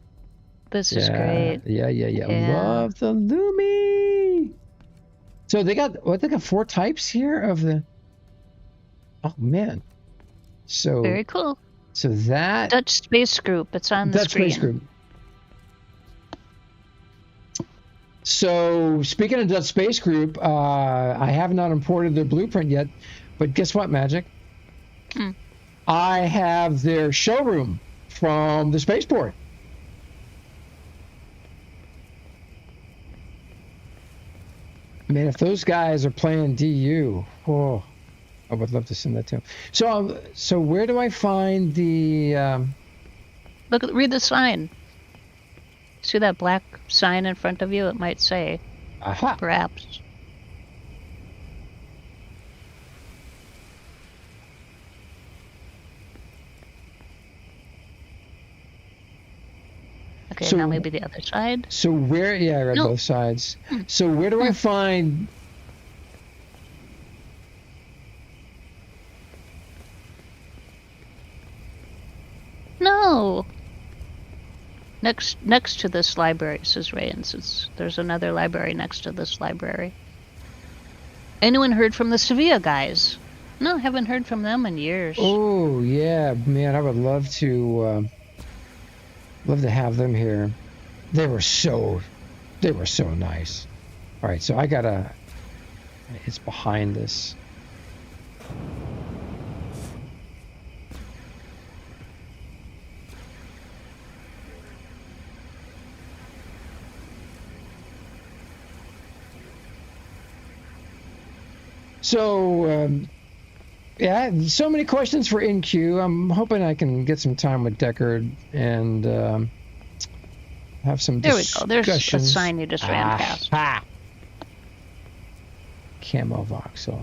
[SPEAKER 2] This is great.
[SPEAKER 1] Yeah.
[SPEAKER 2] Yeah.
[SPEAKER 1] Love the Lumi. So they got 4 types here of the. Oh man. So
[SPEAKER 2] Very cool.
[SPEAKER 1] So that
[SPEAKER 2] Dutch Space Group. It's on the
[SPEAKER 1] Dutch
[SPEAKER 2] screen.
[SPEAKER 1] Space Group. So speaking of Dutch Space Group, I have not imported their blueprint yet, but guess what, Magic? I have their showroom from the spaceport. Man, if those guys are playing DU, oh, I would love to send that to them. So where do I find the?
[SPEAKER 2] Read the sign. See that black sign in front of you? It might say,
[SPEAKER 1] Aha!
[SPEAKER 2] perhaps. Okay,
[SPEAKER 1] So-
[SPEAKER 2] now maybe the other side.
[SPEAKER 1] So where? Yeah, I read
[SPEAKER 2] No.
[SPEAKER 1] both sides. So where do I find?
[SPEAKER 2] No. Next to this library, says Rayan, since there's another library next to this library. Anyone heard from the Sevilla guys? No, haven't heard from them in years.
[SPEAKER 1] Oh yeah, man, I would love to have them here. They were so nice. All right, so it's behind this. So, yeah, so many questions for InQ. I'm hoping I can get some time with Deckard and have some
[SPEAKER 2] There we
[SPEAKER 1] discussions.
[SPEAKER 2] go. There's a sign you just ran past.
[SPEAKER 1] Ha! Camo voxel.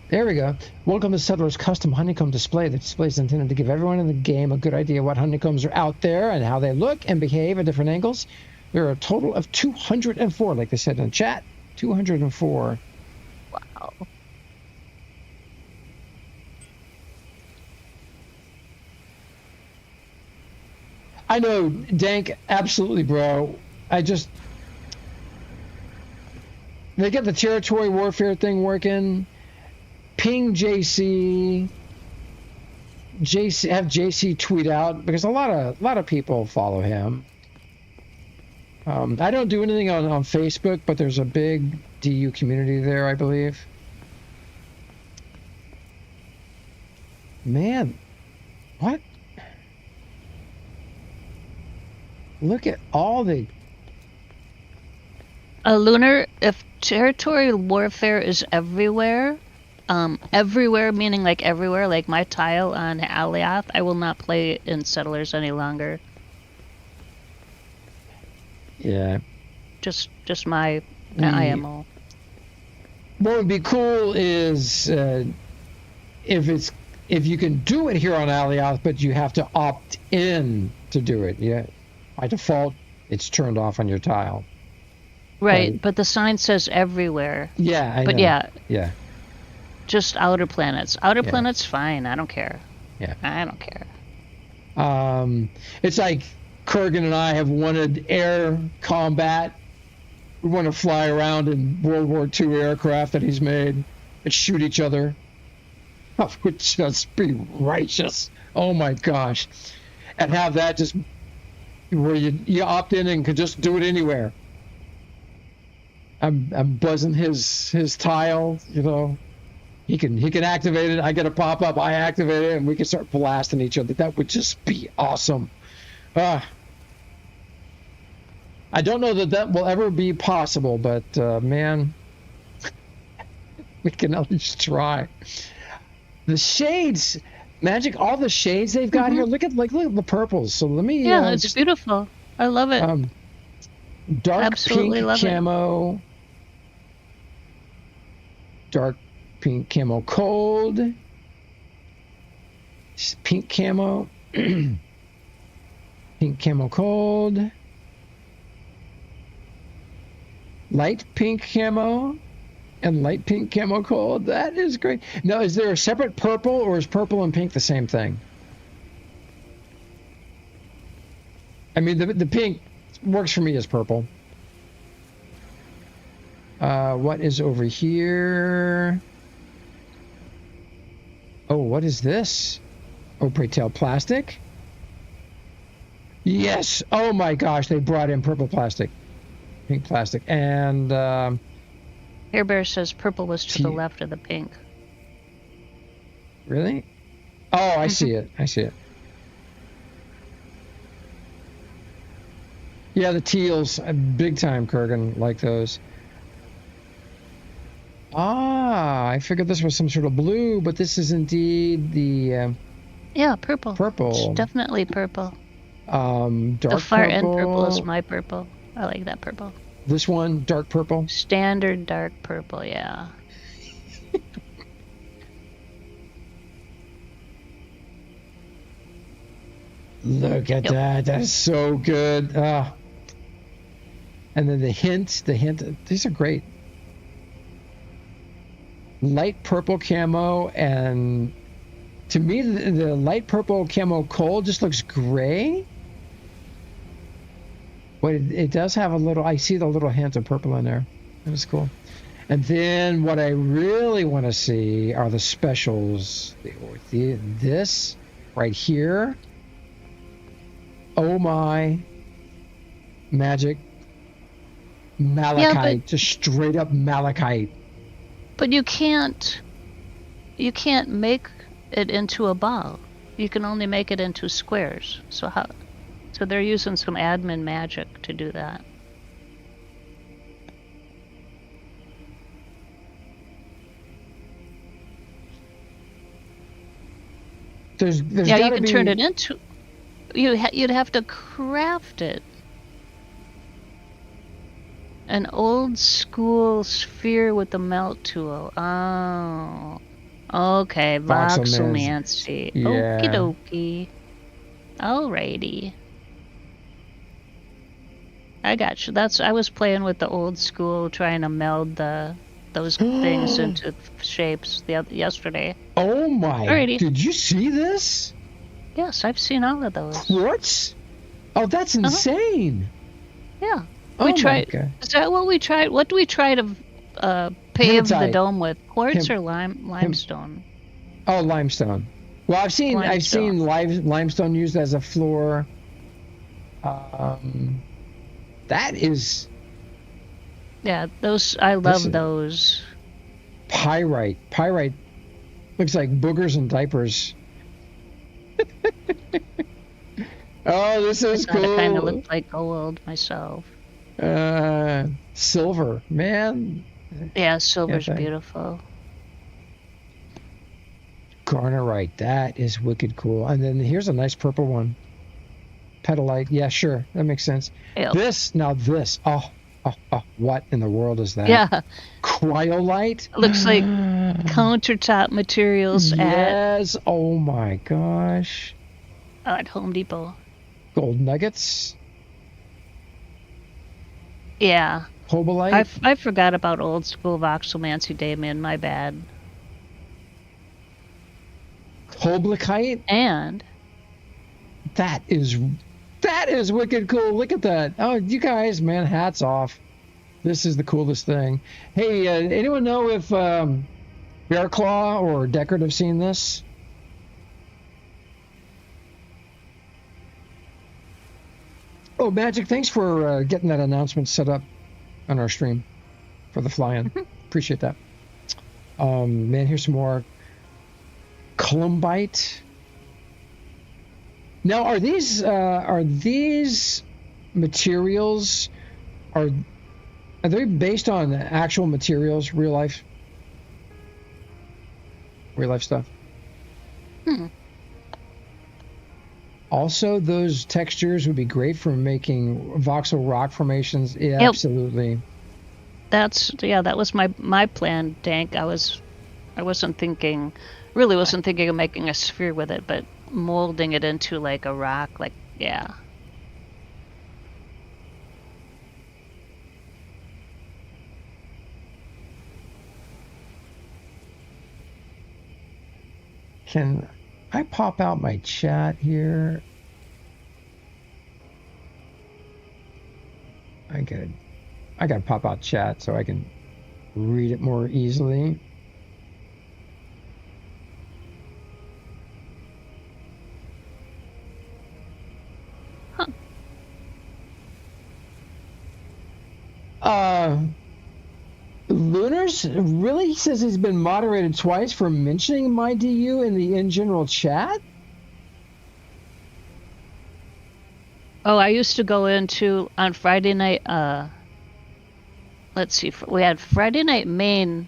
[SPEAKER 1] There we go. Welcome to Settler's custom honeycomb display. The display is intended to give everyone in the game a good idea what honeycombs are out there and how they look and behave at different angles. There are a total of 204, like they said in the chat. 204.
[SPEAKER 2] Wow.
[SPEAKER 1] I know, Dank, absolutely, bro. They get the territory warfare thing working. Ping JC. Have JC tweet out, because a lot of people follow him. I don't do anything on Facebook, but there's a big DU community there, I believe. Man, what? Look at all the...
[SPEAKER 2] Lunar, if territory warfare is everywhere, everywhere meaning like everywhere, like my tile on Alioth, I will not play in Settlers any longer.
[SPEAKER 1] Yeah.
[SPEAKER 2] Just my IMO.
[SPEAKER 1] What would be cool is if you can do it here on Alioth, but you have to opt in to do it. Yeah. By default, it's turned off on your tile.
[SPEAKER 2] Right, but the sign says everywhere.
[SPEAKER 1] Yeah, I
[SPEAKER 2] But
[SPEAKER 1] know.
[SPEAKER 2] yeah, just outer planets. Outer planets, fine. I don't care.
[SPEAKER 1] Yeah.
[SPEAKER 2] I don't care.
[SPEAKER 1] It's like Kurgan and I have wanted air combat. We want to fly around in World War II aircraft that he's made and shoot each other. That would just be righteous. Oh my gosh. And have that just where you opt in and can just do it anywhere. I'm buzzing his tile, you know. He can activate it. I get a pop up. I activate it, and we can start blasting each other. That would just be awesome. I don't know that will ever be possible, but man, We can at least try. The shades, Magic, all the shades they've got here. Look at the purples. So let me.
[SPEAKER 2] Yeah, it's beautiful. I love it.
[SPEAKER 1] Dark
[SPEAKER 2] Absolutely
[SPEAKER 1] pink
[SPEAKER 2] love it.
[SPEAKER 1] camo. Dark pink camo cold. Pink camo. Pink camo cold. Light pink camo. And light pink camo cold. That is great. Now, is there a separate purple, or is purple and pink the same thing? I mean, the pink works for me as purple. What is over here? Oh, what is this? Oh, pray tell, plastic? Yes. Oh my gosh, they brought in purple plastic. Pink plastic. And
[SPEAKER 2] Hair Bear says purple was to the left of the pink.
[SPEAKER 1] Really? Oh, I see it. I see it. Yeah, the teals, big time, Kurgan, like those. Ah, I figured this was some sort of blue, but this is indeed the
[SPEAKER 2] Yeah, purple.
[SPEAKER 1] purple.
[SPEAKER 2] It's definitely purple.
[SPEAKER 1] Dark
[SPEAKER 2] The far
[SPEAKER 1] purple.
[SPEAKER 2] end purple is my purple. I like that purple.
[SPEAKER 1] This one, dark purple.
[SPEAKER 2] Standard dark purple, yeah.
[SPEAKER 1] Look at that. That is so good. And then the hint, these are great. Light purple camo, and to me, the light purple camo cold just looks gray. But it does have a little, I see the little hint of purple in there. That was cool. And then what I really want to see are the specials. This right here. Oh my. Magic. Malachite.
[SPEAKER 2] Yeah,
[SPEAKER 1] just straight up malachite.
[SPEAKER 2] But you can't make it into a ball. You can only make it into squares. So they're using some admin magic to do that.
[SPEAKER 1] There's
[SPEAKER 2] Yeah, you
[SPEAKER 1] gotta
[SPEAKER 2] can
[SPEAKER 1] be,
[SPEAKER 2] turn it into. You'd have to craft it. An old school sphere with the melt tool. Oh. Okay, voxelmancy.
[SPEAKER 1] Yeah.
[SPEAKER 2] Okie dokie. Alrighty. I got you. I was playing with the old school, trying to meld those things into shapes yesterday.
[SPEAKER 1] Oh my.
[SPEAKER 2] Alrighty.
[SPEAKER 1] Did you see this?
[SPEAKER 2] Yes, I've seen all of those.
[SPEAKER 1] Quartz? Oh, that's insane.
[SPEAKER 2] Yeah.
[SPEAKER 1] Oh
[SPEAKER 2] We
[SPEAKER 1] my
[SPEAKER 2] tried.
[SPEAKER 1] God.
[SPEAKER 2] Is that what we tried? What do we try to pave the
[SPEAKER 1] Hematite.
[SPEAKER 2] dome with? Quartz or limestone?
[SPEAKER 1] Oh, limestone. Well, I've seen limestone used as a floor. That is
[SPEAKER 2] Yeah, those. I love those.
[SPEAKER 1] pyrite. Pyrite looks like boogers and diapers. Oh, this is
[SPEAKER 2] I thought
[SPEAKER 1] cool.
[SPEAKER 2] it kind of looked like gold myself.
[SPEAKER 1] Silver, man.
[SPEAKER 2] Yeah, silver's
[SPEAKER 1] Okay.
[SPEAKER 2] beautiful.
[SPEAKER 1] Garnerite, that is wicked cool. And then here's a nice purple one. Petalite, yeah, sure, that makes sense.
[SPEAKER 2] Ew.
[SPEAKER 1] This, what in the world is that?
[SPEAKER 2] Yeah,
[SPEAKER 1] Cryolite?
[SPEAKER 2] it looks like countertop materials
[SPEAKER 1] Yes, oh my gosh.
[SPEAKER 2] at Home Depot.
[SPEAKER 1] Gold nuggets?
[SPEAKER 2] Yeah,
[SPEAKER 1] Hobolite?
[SPEAKER 2] I forgot about old school voxelmancy, Damien. My bad.
[SPEAKER 1] Hoblikite?
[SPEAKER 2] And
[SPEAKER 1] That is wicked cool. Look at that. Oh, you guys, man, hats off. This is the coolest thing. Hey, anyone know if Bear Claw or Deckard have seen this? Oh, Magic, thanks for getting that announcement set up on our stream for the fly-in. Appreciate that. Man, here's some more Columbite. Now, are these materials are they based on actual materials, real life? real life stuff.
[SPEAKER 2] Hmm.
[SPEAKER 1] Also, those textures would be great for making voxel rock formations. Yeah,
[SPEAKER 2] Yep.
[SPEAKER 1] absolutely.
[SPEAKER 2] That was my plan, Dank. I wasn't thinking of making a sphere with it, but molding it into like a rock, like, yeah.
[SPEAKER 1] Can I pop out my chat here? I gotta pop out chat so I can read it more easily. Lunars really says he's been moderated twice for mentioning Mydu in the in general chat.
[SPEAKER 2] Oh, I used to go into on Friday night. Let's see, we had Friday night main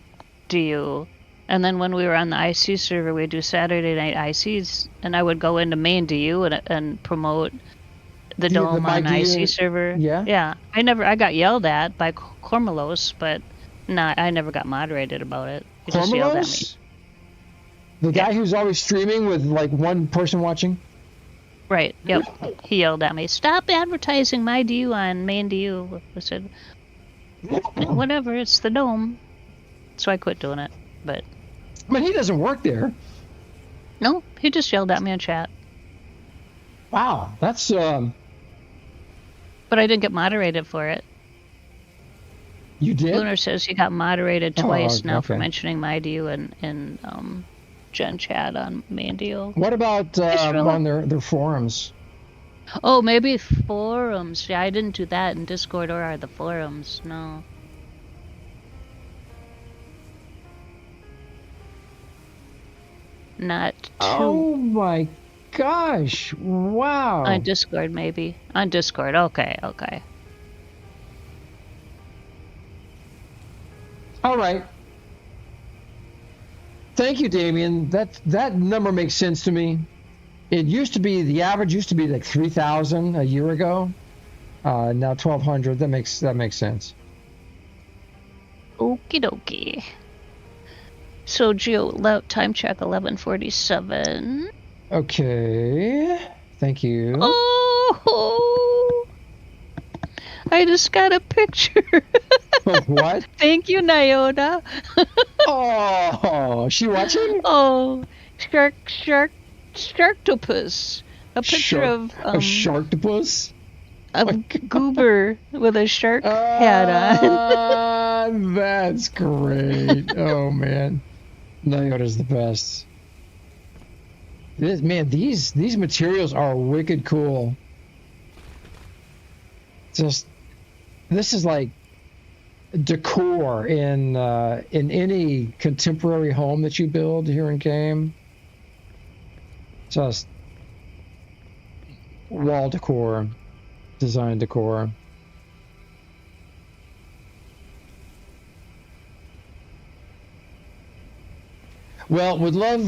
[SPEAKER 2] DU, and then when we were on the IC server, we'd do Saturday night ICs, and I would go into main DU and promote the dome on
[SPEAKER 1] Mydu,
[SPEAKER 2] IC server.
[SPEAKER 1] Yeah.
[SPEAKER 2] I got yelled at by Cormelos, but I never got moderated about it. He just yelled at me.
[SPEAKER 1] Cormelos? The guy who's always streaming with like one person watching?
[SPEAKER 2] Right, yep. He yelled at me, "Stop advertising my DU on main DU." I said, whatever, it's the dome. So I quit doing it, but...
[SPEAKER 1] But he doesn't work there.
[SPEAKER 2] No, he just yelled at me in chat.
[SPEAKER 1] Wow, that's...
[SPEAKER 2] But I didn't get moderated for it.
[SPEAKER 1] You did?
[SPEAKER 2] Lunar says he got moderated twice now for
[SPEAKER 1] okay.
[SPEAKER 2] mentioning my DU in Gen Chat on main DU.
[SPEAKER 1] What about on their forums?
[SPEAKER 2] Oh, maybe forums. Yeah, I didn't do that in Discord or the forums. No. Not too.
[SPEAKER 1] Oh my gosh! Wow.
[SPEAKER 2] On Discord, maybe. On Discord. Okay.
[SPEAKER 1] All right. Thank you, Damien. That number makes sense to me. It used to be, the average used to be like 3,000 a year ago. Now 1,200. That makes sense.
[SPEAKER 2] Okie dokie. So Geo, time check 11:47.
[SPEAKER 1] Okay. Thank you.
[SPEAKER 2] Oh, I just got a picture.
[SPEAKER 1] What?
[SPEAKER 2] Thank you, Nyota.
[SPEAKER 1] Oh, is she watching?
[SPEAKER 2] Oh, Sharktopus. A picture of
[SPEAKER 1] a sharktopus?
[SPEAKER 2] a goober with a shark hat on.
[SPEAKER 1] That's great. Oh man, Nyota's the best. These materials are wicked cool. This is like decor in any contemporary home that you build here in game. Just wall decor, design decor. Well, would love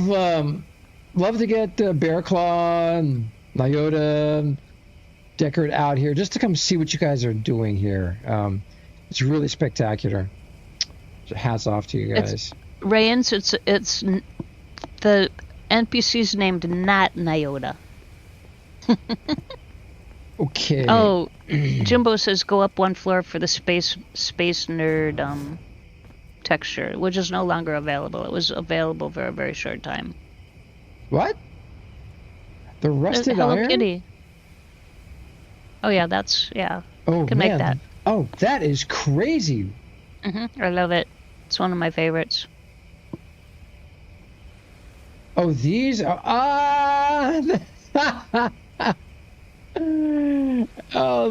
[SPEAKER 1] to get Bear Claw and Nyota Deckard out here just to come see what you guys are doing here. It's really spectacular. So hats off to you guys.
[SPEAKER 2] Rayans, it's the NPC's named not Nyota.
[SPEAKER 1] Okay.
[SPEAKER 2] Oh, Jimbo says go up one floor for the space nerd texture, which is no longer available. It was available for a very short time.
[SPEAKER 1] What? The rusted
[SPEAKER 2] Hello
[SPEAKER 1] iron?
[SPEAKER 2] Kitty. Oh yeah, that's yeah.
[SPEAKER 1] Oh,
[SPEAKER 2] Can
[SPEAKER 1] man.
[SPEAKER 2] make that.
[SPEAKER 1] Oh, that is crazy.
[SPEAKER 2] I love it. It's one of my favorites.
[SPEAKER 1] Oh, these are oh,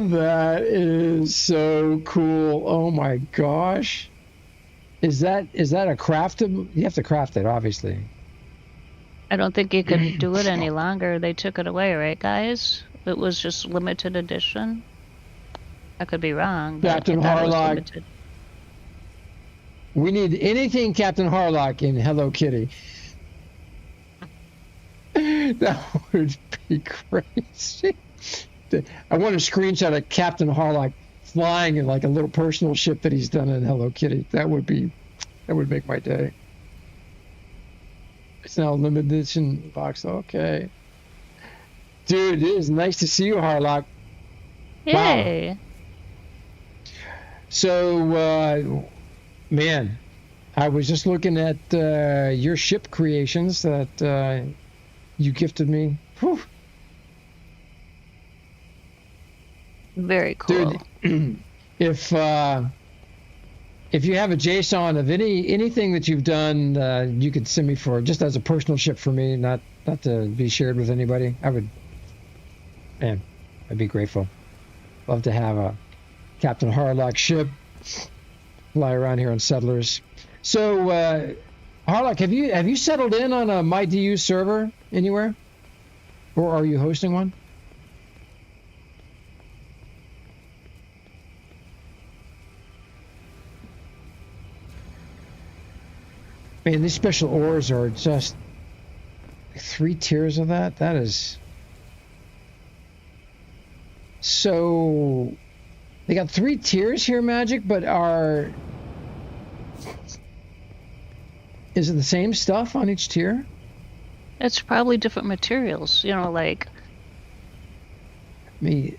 [SPEAKER 1] that is so cool. Oh my gosh. Is that a craftable? You have to craft it, obviously.
[SPEAKER 2] I don't think you can do it any longer. They took it away, right, guys? It was just limited edition. I could be wrong. But
[SPEAKER 1] Captain
[SPEAKER 2] I thought it was
[SPEAKER 1] Harlock.
[SPEAKER 2] limited.
[SPEAKER 1] We need anything Captain Harlock in Hello Kitty. That would be crazy. I want a screenshot of Captain Harlock flying in like a little personal ship that he's done in Hello Kitty. That would make my day. It's now a limited edition box. Okay. Dude, it is nice to see you, Harlock.
[SPEAKER 2] Yay.
[SPEAKER 1] Wow. So, man, I was just looking at your ship creations that you gifted me. Whew.
[SPEAKER 2] Very cool.
[SPEAKER 1] Dude, if you have a JSON of anything that you've done, you could send me for just as a personal ship for me, not to be shared with anybody. I'd be grateful. Love to have a Captain Harlock ship fly around here on Settlers. So, Harlock, have you settled in on a Mydu server anywhere, or are you hosting one? Man, these special ores are just 3 tiers of that. That is so. They got 3 tiers here, Mhaijik, but is it the same stuff on each tier?
[SPEAKER 2] It's probably different materials, like.
[SPEAKER 1] All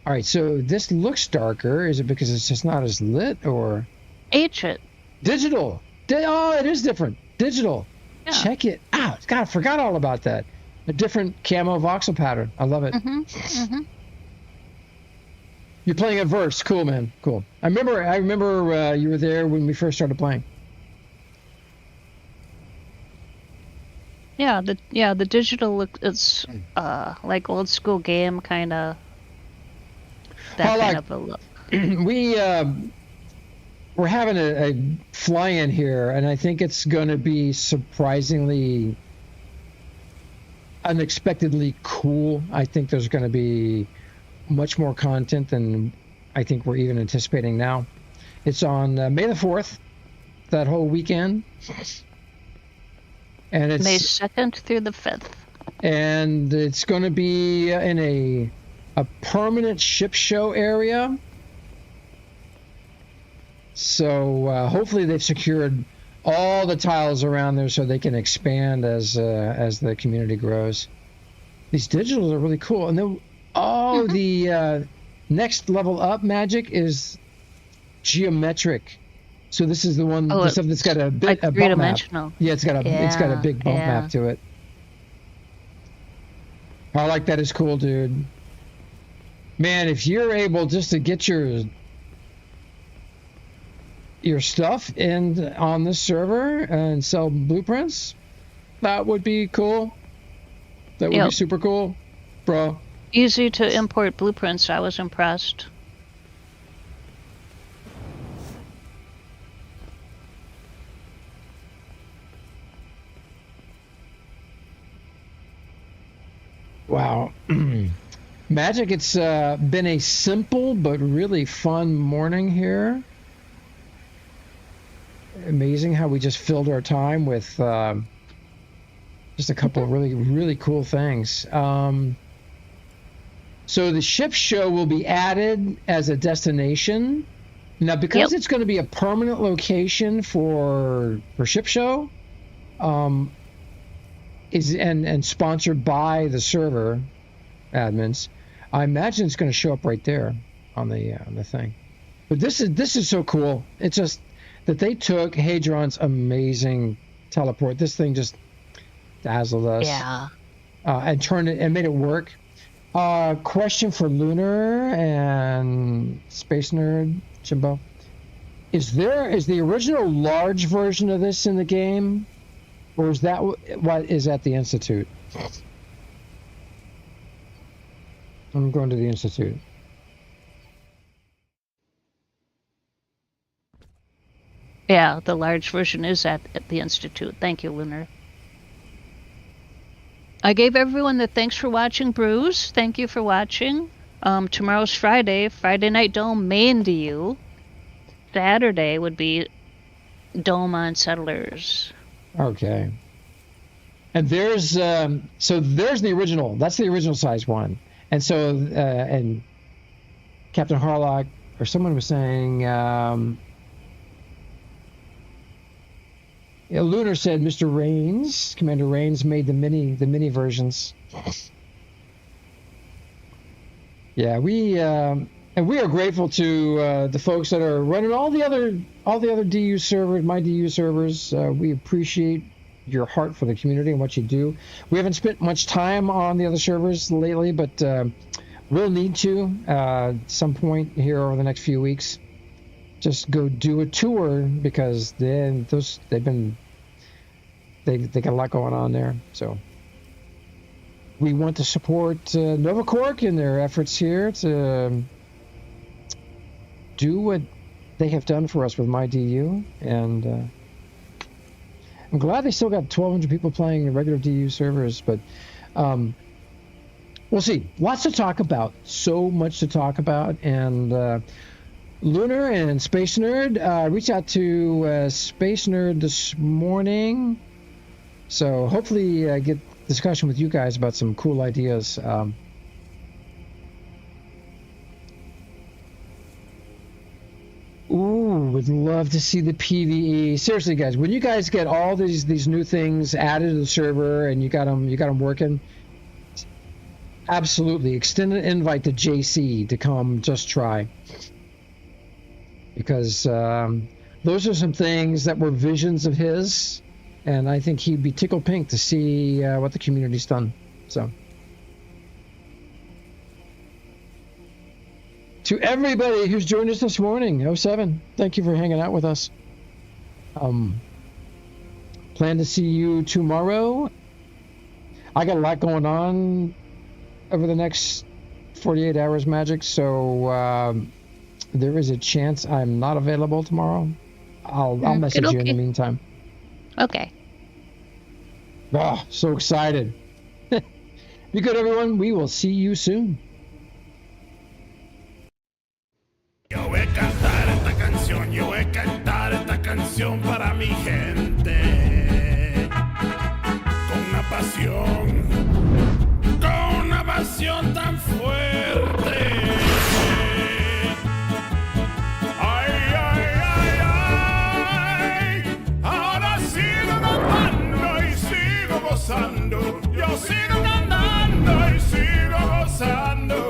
[SPEAKER 1] right, so this looks darker. Is it because it's just not as lit, or?
[SPEAKER 2] It.
[SPEAKER 1] Digital. Oh, it is different. Digital.
[SPEAKER 2] Yeah.
[SPEAKER 1] Check it out. God, I forgot all about that. A different camo voxel pattern. I love it.
[SPEAKER 2] Mm-hmm.
[SPEAKER 1] You're playing at Verse. Cool, man. Cool. I remember you were there when we first started playing.
[SPEAKER 2] Yeah, the digital look. It's like old school game kind of. That kind of a look.
[SPEAKER 1] We're having a fly-in here, and I think it's going to be surprisingly, unexpectedly cool. I think there's going to be much more content than I think we're even anticipating now. It's on May the 4th, that whole weekend. And it's
[SPEAKER 2] May 2nd through the 5th.
[SPEAKER 1] And it's going to be in a permanent ship show area. So hopefully they've secured all the tiles around there so they can expand as the community grows. These digitals are really cool. And then the next level up Mhaijik is geometric. So this is the stuff that's got a big
[SPEAKER 2] like three-dimensional.
[SPEAKER 1] Yeah, it's got a big bump map to it. I like that. It's cool, dude. Man, if you're able just to get your stuff in on this server and sell blueprints, that would be cool. That would be super cool, bro.
[SPEAKER 2] Easy to import blueprints. I was impressed.
[SPEAKER 1] Wow. Mhaijik, it's been a simple but really fun morning here. Amazing how we just filled our time with just a couple of really, really cool things. So the ship show will be added as a destination. Now, because it's going to be a permanent location for ship show, and sponsored by the server admins, I imagine it's going to show up right there on the thing. But this is so cool. It's just that they took Hadron's amazing teleport. This thing just dazzled us.
[SPEAKER 2] Yeah.
[SPEAKER 1] And turned it and made it work. Question for Lunar and Space Nerd Jimbo: Is the original large version of this in the game, or is that what is at the Institute? I'm going to the Institute.
[SPEAKER 2] Yeah, the large version is at the Institute. Thank you, Lunar. I gave everyone the thanks for watching, Brews. Thank you for watching. Tomorrow's Friday Night Dome main to you. Saturday would be Dome on Settlers.
[SPEAKER 1] Okay. And there's there's the original. That's the original size one. And so and Captain Harlock or someone was saying, Lunar said Mr. Rains, Commander Rains, made the mini versions. Yeah, we and we are grateful to the folks that are running all the other DU servers, my DU servers. We appreciate your heart for the community and what you do. We haven't spent much time on the other servers lately, but we'll need to at some point here over the next few weeks. Just go do a tour because they got a lot going on there. So we want to support Novaquark in their efforts here to do what they have done for us with my DU, and I'm glad they still got 1,200 people playing regular DU servers, but we'll see. Lots to talk about. So much to talk about. And Lunar and Space Nerd reached out to Space Nerd this morning. So hopefully get discussion with you guys about some cool ideas. Ooh, would love to see the PvE. Seriously, guys, when you guys get all these new things added to the server and you got them working, absolutely extend an invite to JC to come just try, because those are some things that were visions of his, and I think he'd be tickled pink to see what the community's done. So. To everybody who's joined us this morning, 07, thank you for hanging out with us. Plan to see you tomorrow. I got a lot going on over the next 48 hours, Magic, so there is a chance I'm not available tomorrow. I'll message you in the meantime.
[SPEAKER 2] Okay.
[SPEAKER 1] Oh, so excited. Be good, everyone. We will see you soon.
[SPEAKER 5] Yo voy a cantar esta canción para mi gente, con una pasión tan fuerte. Ay, ay, ay, ay, ahora sigo cantando y sigo gozando, yo sigo cantando y sigo gozando.